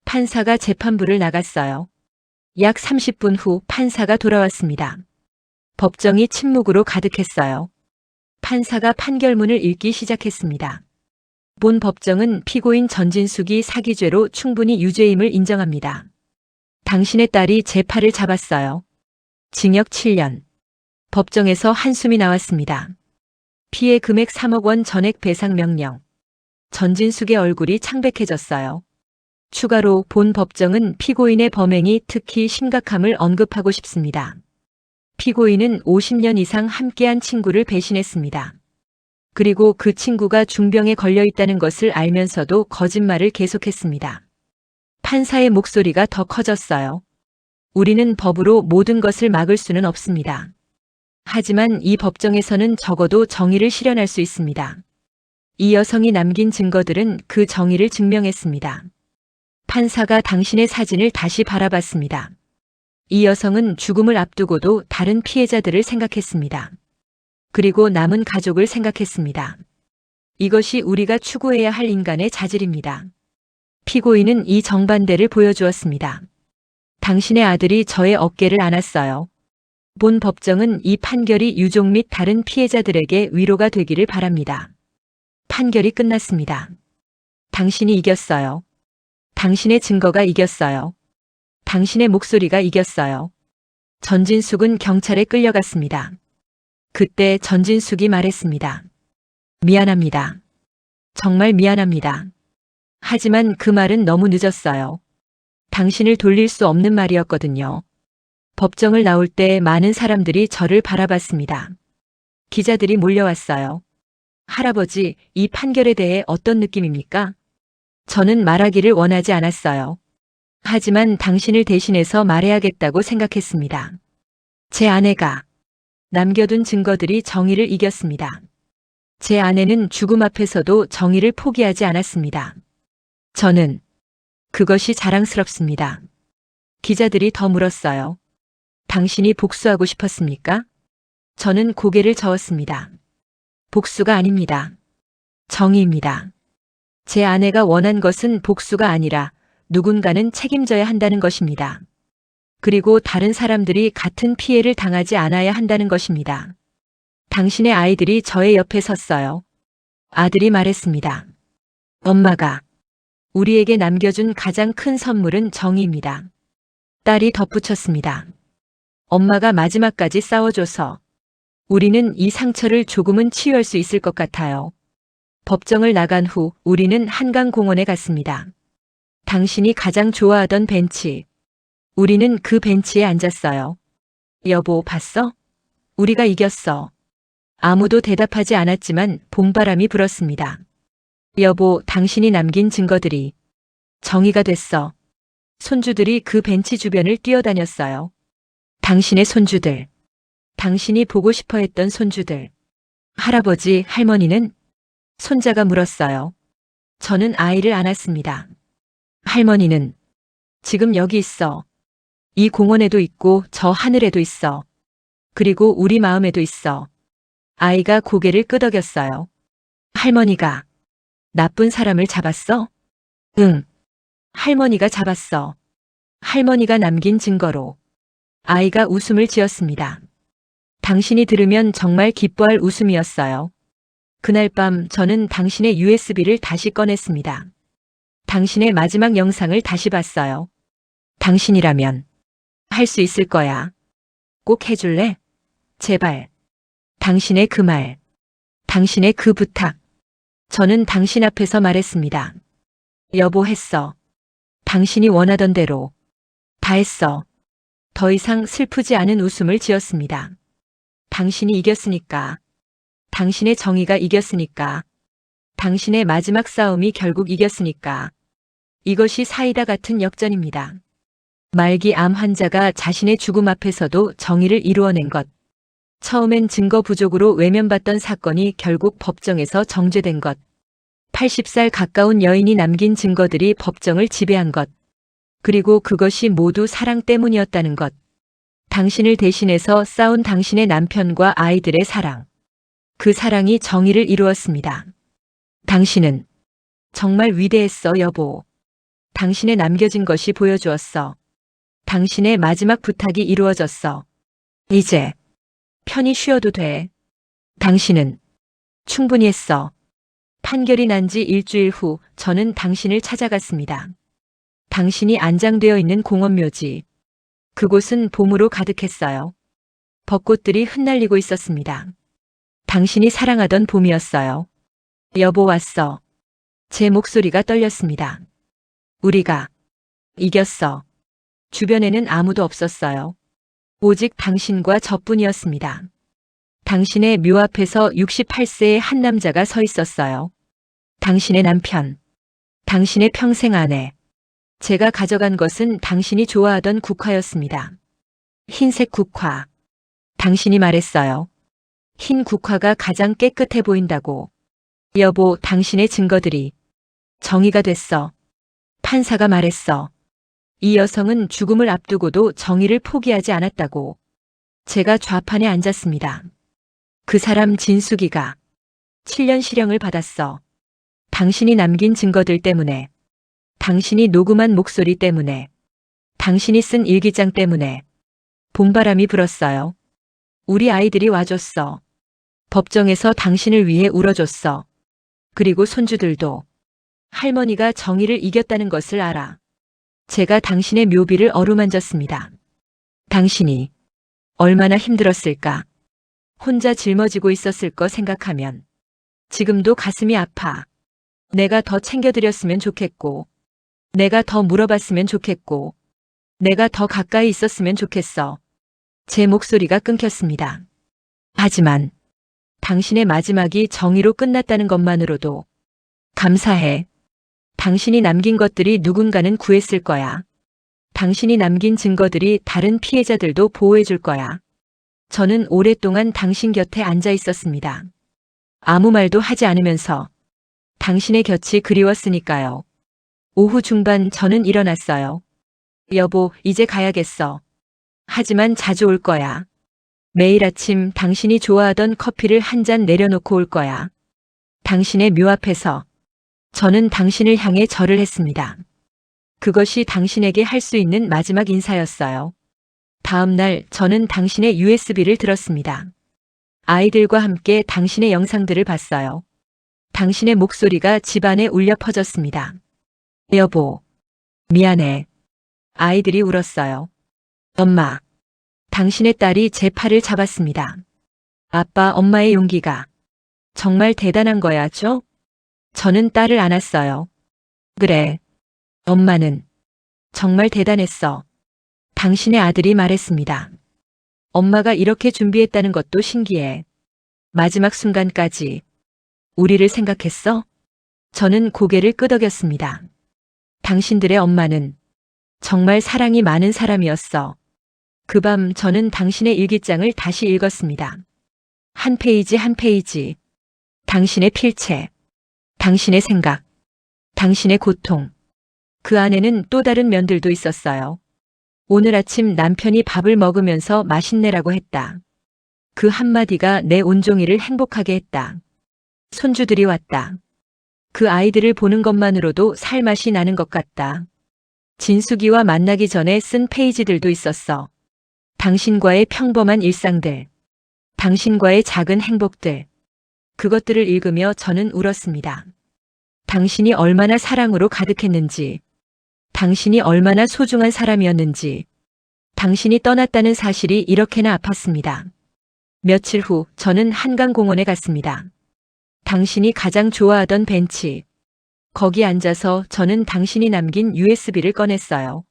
판사가 재판부를 나갔어요. 약 30분 후 판사가 돌아왔습니다. 법정이 침묵으로 가득했어요. 판사가 판결문을 읽기 시작했습니다. 본 법정은 피고인 전진숙이 사기죄로 충분히 유죄임을 인정합니다. 당신의 딸이 제 팔을 잡았어요. 징역 7년. 법정에서 한숨이 나왔습니다. 피해 금액 3억 원 전액 배상 명령. 전진숙의 얼굴이 창백해졌어요. 추가로 본 법정은 피고인의 범행이 특히 심각함을 언급하고 싶습니다. 피고인은 50년 이상 함께한 친구를 배신했습니다. 그리고 그 친구가 중병에 걸려 있다는 것을 알면서도 거짓말을 계속했습니다. 판사의 목소리가 더 커졌어요. 우리는 법으로 모든 것을 막을 수는 없습니다. 하지만 이 법정에서는 적어도 정의를 실현할 수 있습니다. 이 여성이 남긴 증거들은 그 정의를 증명했습니다. 판사가 당신의 사진을 다시 바라봤습니다. 이 여성은 죽음을 앞두고도 다른 피해자들을 생각했습니다. 그리고 남은 가족을 생각했습니다. 이것이 우리가 추구해야 할 인간의 자질입니다. 피고인은 이 정반대를 보여주었습니다. 당신의 아들이 저의 어깨를 안았어요. 본 법정은 이 판결이 유족 및 다른 피해자들에게 위로가 되기를 바랍니다. 판결이 끝났습니다. 당신이 이겼어요. 당신의 증거가 이겼어요. 당신의 목소리가 이겼어요. 전진숙은 경찰에 끌려갔습니다. 그때 전진숙이 말했습니다. 미안합니다. 정말 미안합니다. 하지만 그 말은 너무 늦었어요. 당신을 돌릴 수 없는 말이었거든요. 법정을 나올 때 많은 사람들이 저를 바라봤습니다. 기자들이 몰려왔어요. 할아버지, 이 판결에 대해 어떤 느낌입니까? 저는 말하기를 원하지 않았어요. 하지만 당신을 대신해서 말해야겠다고 생각했습니다. 제 아내가 남겨둔 증거들이 정의를 이겼습니다. 제 아내는 죽음 앞에서도 정의를 포기하지 않았습니다. 저는 그것이 자랑스럽습니다. 기자들이 더 물었어요. 당신이 복수하고 싶었습니까? 저는 고개를 저었습니다. 복수가 아닙니다. 정의입니다. 제 아내가 원한 것은 복수가 아니라 누군가는 책임져야 한다는 것입니다. 그리고 다른 사람들이 같은 피해를 당하지 않아야 한다는 것입니다. 당신의 아이들이 저의 옆에 섰어요. 아들이 말했습니다. 엄마가 우리에게 남겨준 가장 큰 선물은 정의입니다. 딸이 덧붙였습니다. 엄마가 마지막까지 싸워줘서 우리는 이 상처를 조금은 치유할 수 있을 것 같아요. 법정을 나간 후 우리는 한강공원에 갔습니다. 당신이 가장 좋아하던 벤치. 우리는 그 벤치에 앉았어요. 여보, 봤어? 우리가 이겼어. 아무도 대답하지 않았지만 봄바람이 불었습니다. 여보, 당신이 남긴 증거들이 정의가 됐어. 손주들이 그 벤치 주변을 뛰어다녔어요. 당신의 손주들. 당신이 보고 싶어 했던 손주들. 할아버지, 할머니는? 손자가 물었어요. 저는 아이를 안았습니다. 할머니는 지금 여기 있어. 이 공원에도 있고 저 하늘에도 있어. 그리고 우리 마음에도 있어. 아이가 고개를 끄덕였어요. 할머니가 나쁜 사람을 잡았어? 응. 할머니가 잡았어. 할머니가 남긴 증거로. 아이가 웃음을 지었습니다. 당신이 들으면 정말 기뻐할 웃음이었어요. 그날 밤 저는 당신의 USB를 다시 꺼냈습니다. 당신의 마지막 영상을 다시 봤어요. 당신이라면 할 수 있을 거야. 꼭 해줄래? 제발. 당신의 그 말. 당신의 그 부탁. 저는 당신 앞에서 말했습니다. 여보 했어. 당신이 원하던 대로. 다 했어. 더 이상 슬프지 않은 웃음을 지었습니다. 당신이 이겼으니까. 당신의 정의가 이겼으니까. 당신의 마지막 싸움이 결국 이겼으니까. 이것이 사이다 같은 역전입니다. 말기 암 환자가 자신의 죽음 앞에서도 정의를 이루어낸 것. 처음엔 증거 부족으로 외면받던 사건이 결국 법정에서 정죄된 것. 80살 가까운 여인이 남긴 증거들이 법정을 지배한 것. 그리고 그것이 모두 사랑 때문이었다는 것. 당신을 대신해서 싸운 당신의 남편과 아이들의 사랑. 그 사랑이 정의를 이루었습니다. 당신은 정말 위대했어, 여보. 당신의 남겨진 것이 보여주었어. 당신의 마지막 부탁이 이루어졌어. 이제 편히 쉬어도 돼. 당신은 충분히 했어. 판결이 난 지 일주일 후 저는 당신을 찾아갔습니다. 당신이 안장되어 있는 공원묘지. 그곳은 봄으로 가득했어요. 벚꽃들이 흩날리고 있었습니다. 당신이 사랑하던 봄이었어요. 여보 왔어. 제 목소리가 떨렸습니다. 우리가 이겼어. 주변에는 아무도 없었어요. 오직 당신과 저뿐이었습니다. 당신의 묘 앞에서 68세의 한 남자가 서 있었어요. 당신의 남편. 당신의 평생 아내. 제가 가져간 것은 당신이 좋아하던 국화였습니다. 흰색 국화. 당신이 말했어요. 흰 국화가 가장 깨끗해 보인다고. 여보, 당신의 증거들이 정의가 됐어. 판사가 말했어. 이 여성은 죽음을 앞두고도 정의를 포기하지 않았다고. 제가 좌판에 앉았습니다. 그 사람 진숙이가 7년 실형을 받았어. 당신이 남긴 증거들 때문에. 당신이 녹음한 목소리 때문에. 당신이 쓴 일기장 때문에. 봄바람이 불었어요. 우리 아이들이 와줬어. 법정에서 당신을 위해 울어줬어. 그리고 손주들도. 할머니가 정의를 이겼다는 것을 알아. 제가 당신의 묘비를 어루만졌습니다. 당신이 얼마나 힘들었을까. 혼자 짊어지고 있었을 거 생각하면 지금도 가슴이 아파. 내가 더 챙겨드렸으면 좋겠고, 내가 더 물어봤으면 좋겠고, 내가 더 가까이 있었으면 좋겠어. 제 목소리가 끊겼습니다. 하지만 당신의 마지막이 정의로 끝났다는 것만으로도 감사해. 당신이 남긴 것들이 누군가는 구했을 거야. 당신이 남긴 증거들이 다른 피해자들도 보호해 줄 거야. 저는 오랫동안 당신 곁에 앉아 있었습니다. 아무 말도 하지 않으면서 당신의 곁이 그리웠으니까요. 오후 중반 저는 일어났어요. 여보, 이제 가야겠어. 하지만 자주 올 거야. 매일 아침 당신이 좋아하던 커피를 한 잔 내려놓고 올 거야. 당신의 묘 앞에서 저는 당신을 향해 절을 했습니다. 그것이 당신에게 할 수 있는 마지막 인사였어요. 다음 날 저는 당신의 USB를 들었습니다. 아이들과 함께 당신의 영상들을 봤어요. 당신의 목소리가 집안에 울려 퍼졌습니다. 여보, 미안해. 아이들이 울었어요. 엄마, 당신의 딸이 제 팔을 잡았습니다. 아빠, 엄마의 용기가 정말 대단한 거야, 죠? 저는 딸을 안았어요. 그래. 엄마는 정말 대단했어. 당신의 아들이 말했습니다. 엄마가 이렇게 준비했다는 것도 신기해. 마지막 순간까지 우리를 생각했어? 저는 고개를 끄덕였습니다. 당신들의 엄마는 정말 사랑이 많은 사람이었어. 그 밤 저는 당신의 일기장을 다시 읽었습니다. 한 페이지 한 페이지. 당신의 필체. 당신의 생각, 당신의 고통. 그 안에는 또 다른 면들도 있었어요. 오늘 아침 남편이 밥을 먹으면서 맛있네라고 했다. 그 한마디가 내 온종일을 행복하게 했다. 손주들이 왔다. 그 아이들을 보는 것만으로도 살맛이 나는 것 같다. 진숙이와 만나기 전에 쓴 페이지들도 있었어. 당신과의 평범한 일상들, 당신과의 작은 행복들. 그것들을 읽으며 저는 울었습니다. 당신이 얼마나 사랑으로 가득했는지, 당신이 얼마나 소중한 사람이었는지, 당신이 떠났다는 사실이 이렇게나 아팠습니다. 며칠 후 저는 한강공원에 갔습니다. 당신이 가장 좋아하던 벤치. 거기 앉아서 저는 당신이 남긴 USB를 꺼냈어요.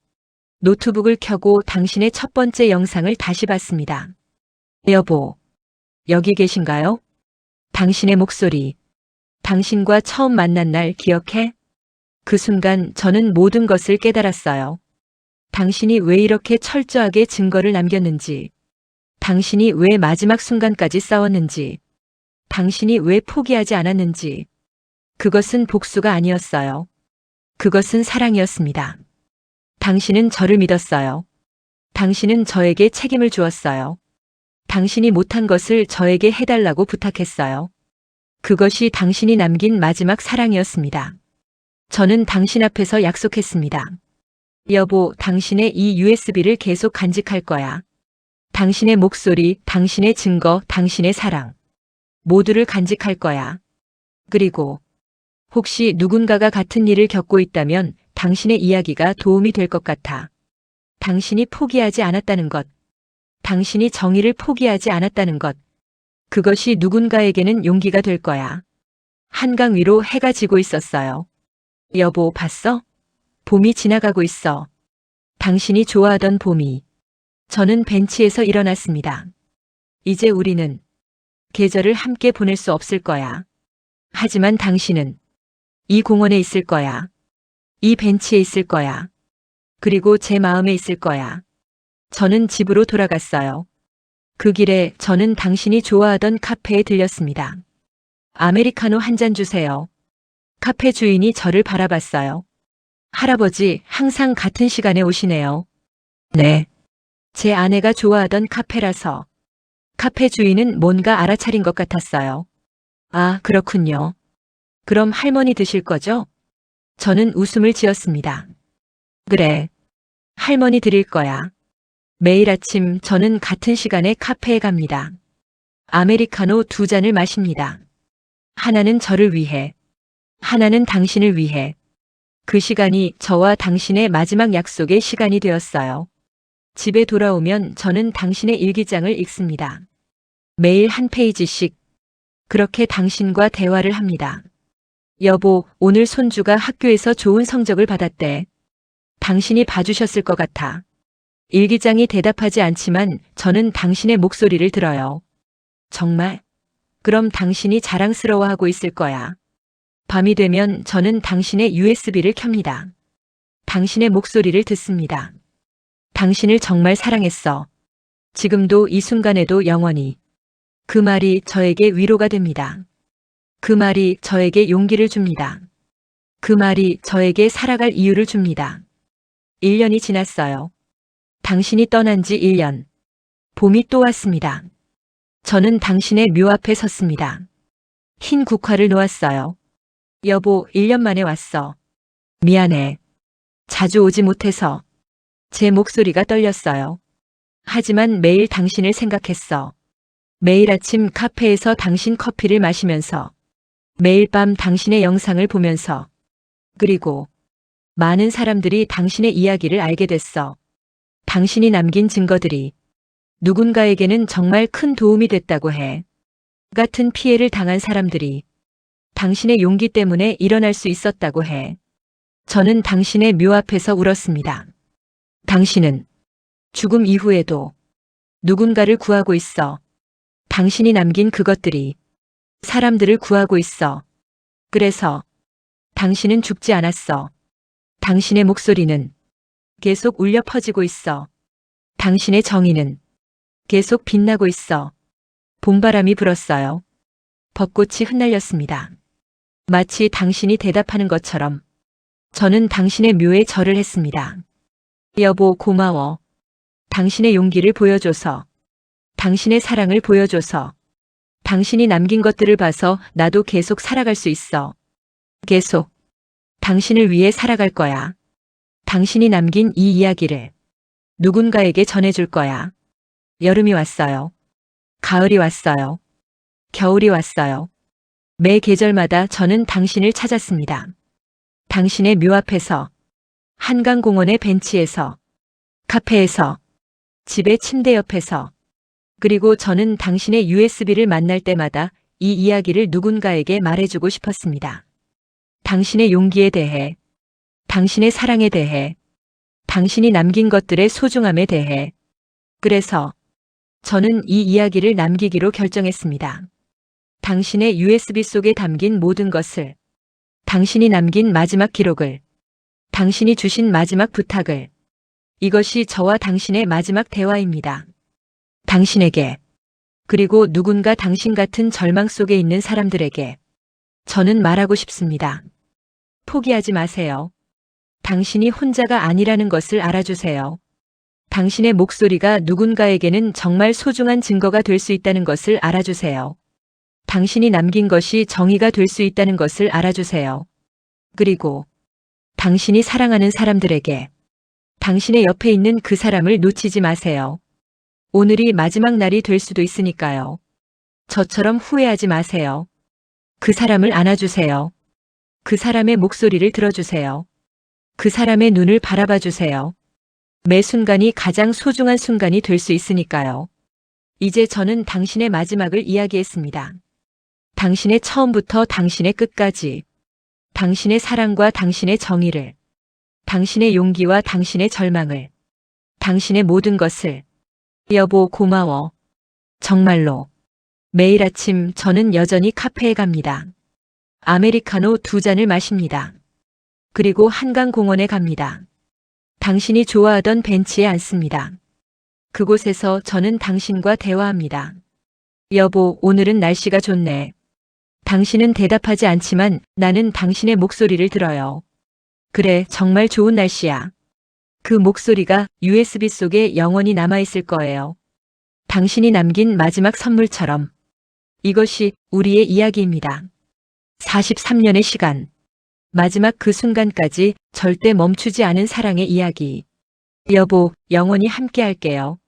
노트북을 켜고 당신의 첫 번째 영상을 다시 봤습니다. 여보, 여기 계신가요? 당신의 목소리. 당신과 처음 만난 날 기억해? 그 순간 저는 모든 것을 깨달았어요. 당신이 왜 이렇게 철저하게 증거를 남겼는지, 당신이 왜 마지막 순간까지 싸웠는지, 당신이 왜 포기하지 않았는지. 그것은 복수가 아니었어요. 그것은 사랑이었습니다. 당신은 저를 믿었어요. 당신은 저에게 책임을 주었어요. 당신이 못한 것을 저에게 해달라고 부탁했어요. 그것이 당신이 남긴 마지막 사랑이었습니다. 저는 당신 앞에서 약속했습니다. 여보, 당신의 이 USB를 계속 간직할 거야. 당신의 목소리, 당신의 증거, 당신의 사랑. 모두를 간직할 거야. 그리고 혹시 누군가가 같은 일을 겪고 있다면 당신의 이야기가 도움이 될 것 같아. 당신이 포기하지 않았다는 것. 당신이 정의를 포기하지 않았다는 것. 그것이 누군가에게는 용기가 될 거야. 한강 위로 해가 지고 있었어요. 여보, 봤어? 봄이 지나가고 있어. 당신이 좋아하던 봄이. 저는 벤치에서 일어났습니다. 이제 우리는 계절을 함께 보낼 수 없을 거야. 하지만 당신은 이 공원에 있을 거야. 이 벤치에 있을 거야. 그리고 제 마음에 있을 거야. 저는 집으로 돌아갔어요. 그 길에 저는 당신이 좋아하던 카페에 들렸습니다. 아메리카노 한 잔 주세요. 카페 주인이 저를 바라봤어요. 할아버지, 항상 같은 시간에 오시네요. 네. 제 아내가 좋아하던 카페라서. 카페 주인은 뭔가 알아차린 것 같았어요. 아, 그렇군요. 그럼 할머니 드실 거죠? 저는 웃음을 지었습니다. 그래. 할머니 드릴 거야. 매일 아침 저는 같은 시간에 카페에 갑니다. 아메리카노 2잔을 마십니다. 하나는 저를 위해, 하나는 당신을 위해. 그 시간이 저와 당신의 마지막 약속의 시간이 되었어요. 집에 돌아오면 저는 당신의 일기장을 읽습니다. 매일 한 페이지씩. 그렇게 당신과 대화를 합니다. 여보, 오늘 손주가 학교에서 좋은 성적을 받았대. 당신이 봐주셨을 것 같아. 일기장이 대답하지 않지만 저는 당신의 목소리를 들어요. 정말? 그럼 당신이 자랑스러워하고 있을 거야. 밤이 되면 저는 당신의 USB를 켭니다. 당신의 목소리를 듣습니다. 당신을 정말 사랑했어. 지금도 이 순간에도 영원히. 그 말이 저에게 위로가 됩니다. 그 말이 저에게 용기를 줍니다. 그 말이 저에게 살아갈 이유를 줍니다. 1년이 지났어요. 당신이 떠난 지 1년. 봄이 또 왔습니다. 저는 당신의 묘 앞에 섰습니다. 흰 국화를 놓았어요. 여보, 1년 만에 왔어. 미안해. 자주 오지 못해서. 제 목소리가 떨렸어요. 하지만 매일 당신을 생각했어. 매일 아침 카페에서 당신 커피를 마시면서. 매일 밤 당신의 영상을 보면서. 그리고 많은 사람들이 당신의 이야기를 알게 됐어. 당신이 남긴 증거들이 누군가에게는 정말 큰 도움이 됐다고 해. 같은 피해를 당한 사람들이 당신의 용기 때문에 일어날 수 있었다고 해. 저는 당신의 묘 앞에서 울었습니다. 당신은 죽음 이후에도 누군가를 구하고 있어. 당신이 남긴 그것들이 사람들을 구하고 있어. 그래서 당신은 죽지 않았어. 당신의 목소리는 계속 울려 퍼지고 있어. 당신의 정의는 계속 빛나고 있어. 봄바람이 불었어요. 벚꽃이 흩날렸습니다. 마치 당신이 대답하는 것처럼 저는 당신의 묘에 절을 했습니다. 여보, 고마워. 당신의 용기를 보여줘서. 당신의 사랑을 보여줘서. 당신이 남긴 것들을 봐서 나도 계속 살아갈 수 있어. 계속. 당신을 위해 살아갈 거야. 당신이 남긴 이 이야기를 누군가에게 전해줄 거야. 여름이 왔어요. 가을이 왔어요. 겨울이 왔어요. 매 계절마다 저는 당신을 찾았습니다. 당신의 묘 앞에서, 한강공원의 벤치에서, 카페에서, 집의 침대 옆에서, 그리고 저는 당신의 USB를 만날 때마다 이 이야기를 누군가에게 말해주고 싶었습니다. 당신의 용기에 대해, 당신의 사랑에 대해, 당신이 남긴 것들의 소중함에 대해. 그래서 저는 이 이야기를 남기기로 결정했습니다. 당신의 USB 속에 담긴 모든 것을, 당신이 남긴 마지막 기록을, 당신이 주신 마지막 부탁을. 이것이 저와 당신의 마지막 대화입니다. 당신에게, 그리고 누군가 당신 같은 절망 속에 있는 사람들에게 저는 말하고 싶습니다. 포기하지 마세요. 당신이 혼자가 아니라는 것을 알아주세요. 당신의 목소리가 누군가에게는 정말 소중한 증거가 될 수 있다는 것을 알아주세요. 당신이 남긴 것이 정의가 될 수 있다는 것을 알아주세요. 그리고 당신이 사랑하는 사람들에게, 당신의 옆에 있는 그 사람을 놓치지 마세요. 오늘이 마지막 날이 될 수도 있으니까요. 저처럼 후회하지 마세요. 그 사람을 안아주세요. 그 사람의 목소리를 들어주세요. 그 사람의 눈을 바라봐 주세요. 매 순간이 가장 소중한 순간이 될 수 있으니까요. 이제 저는 당신의 마지막을 이야기했습니다. 당신의 처음부터 당신의 끝까지, 당신의 사랑과 당신의 정의를, 당신의 용기와 당신의 절망을, 당신의 모든 것을. 여보, 고마워. 정말로. 매일 아침 저는 여전히 카페에 갑니다. 아메리카노 2잔을 마십니다. 그리고 한강공원에 갑니다. 당신이 좋아하던 벤치에 앉습니다. 그곳에서 저는 당신과 대화합니다. 여보, 오늘은 날씨가 좋네. 당신은 대답하지 않지만 나는 당신의 목소리를 들어요. 그래, 정말 좋은 날씨야. 그 목소리가 USB 속에 영원히 남아있을 거예요. 당신이 남긴 마지막 선물처럼. 이것이 우리의 이야기입니다. 43년의 시간. 마지막 그 순간까지 절대 멈추지 않은 사랑의 이야기. 여보, 영원히 함께 할게요.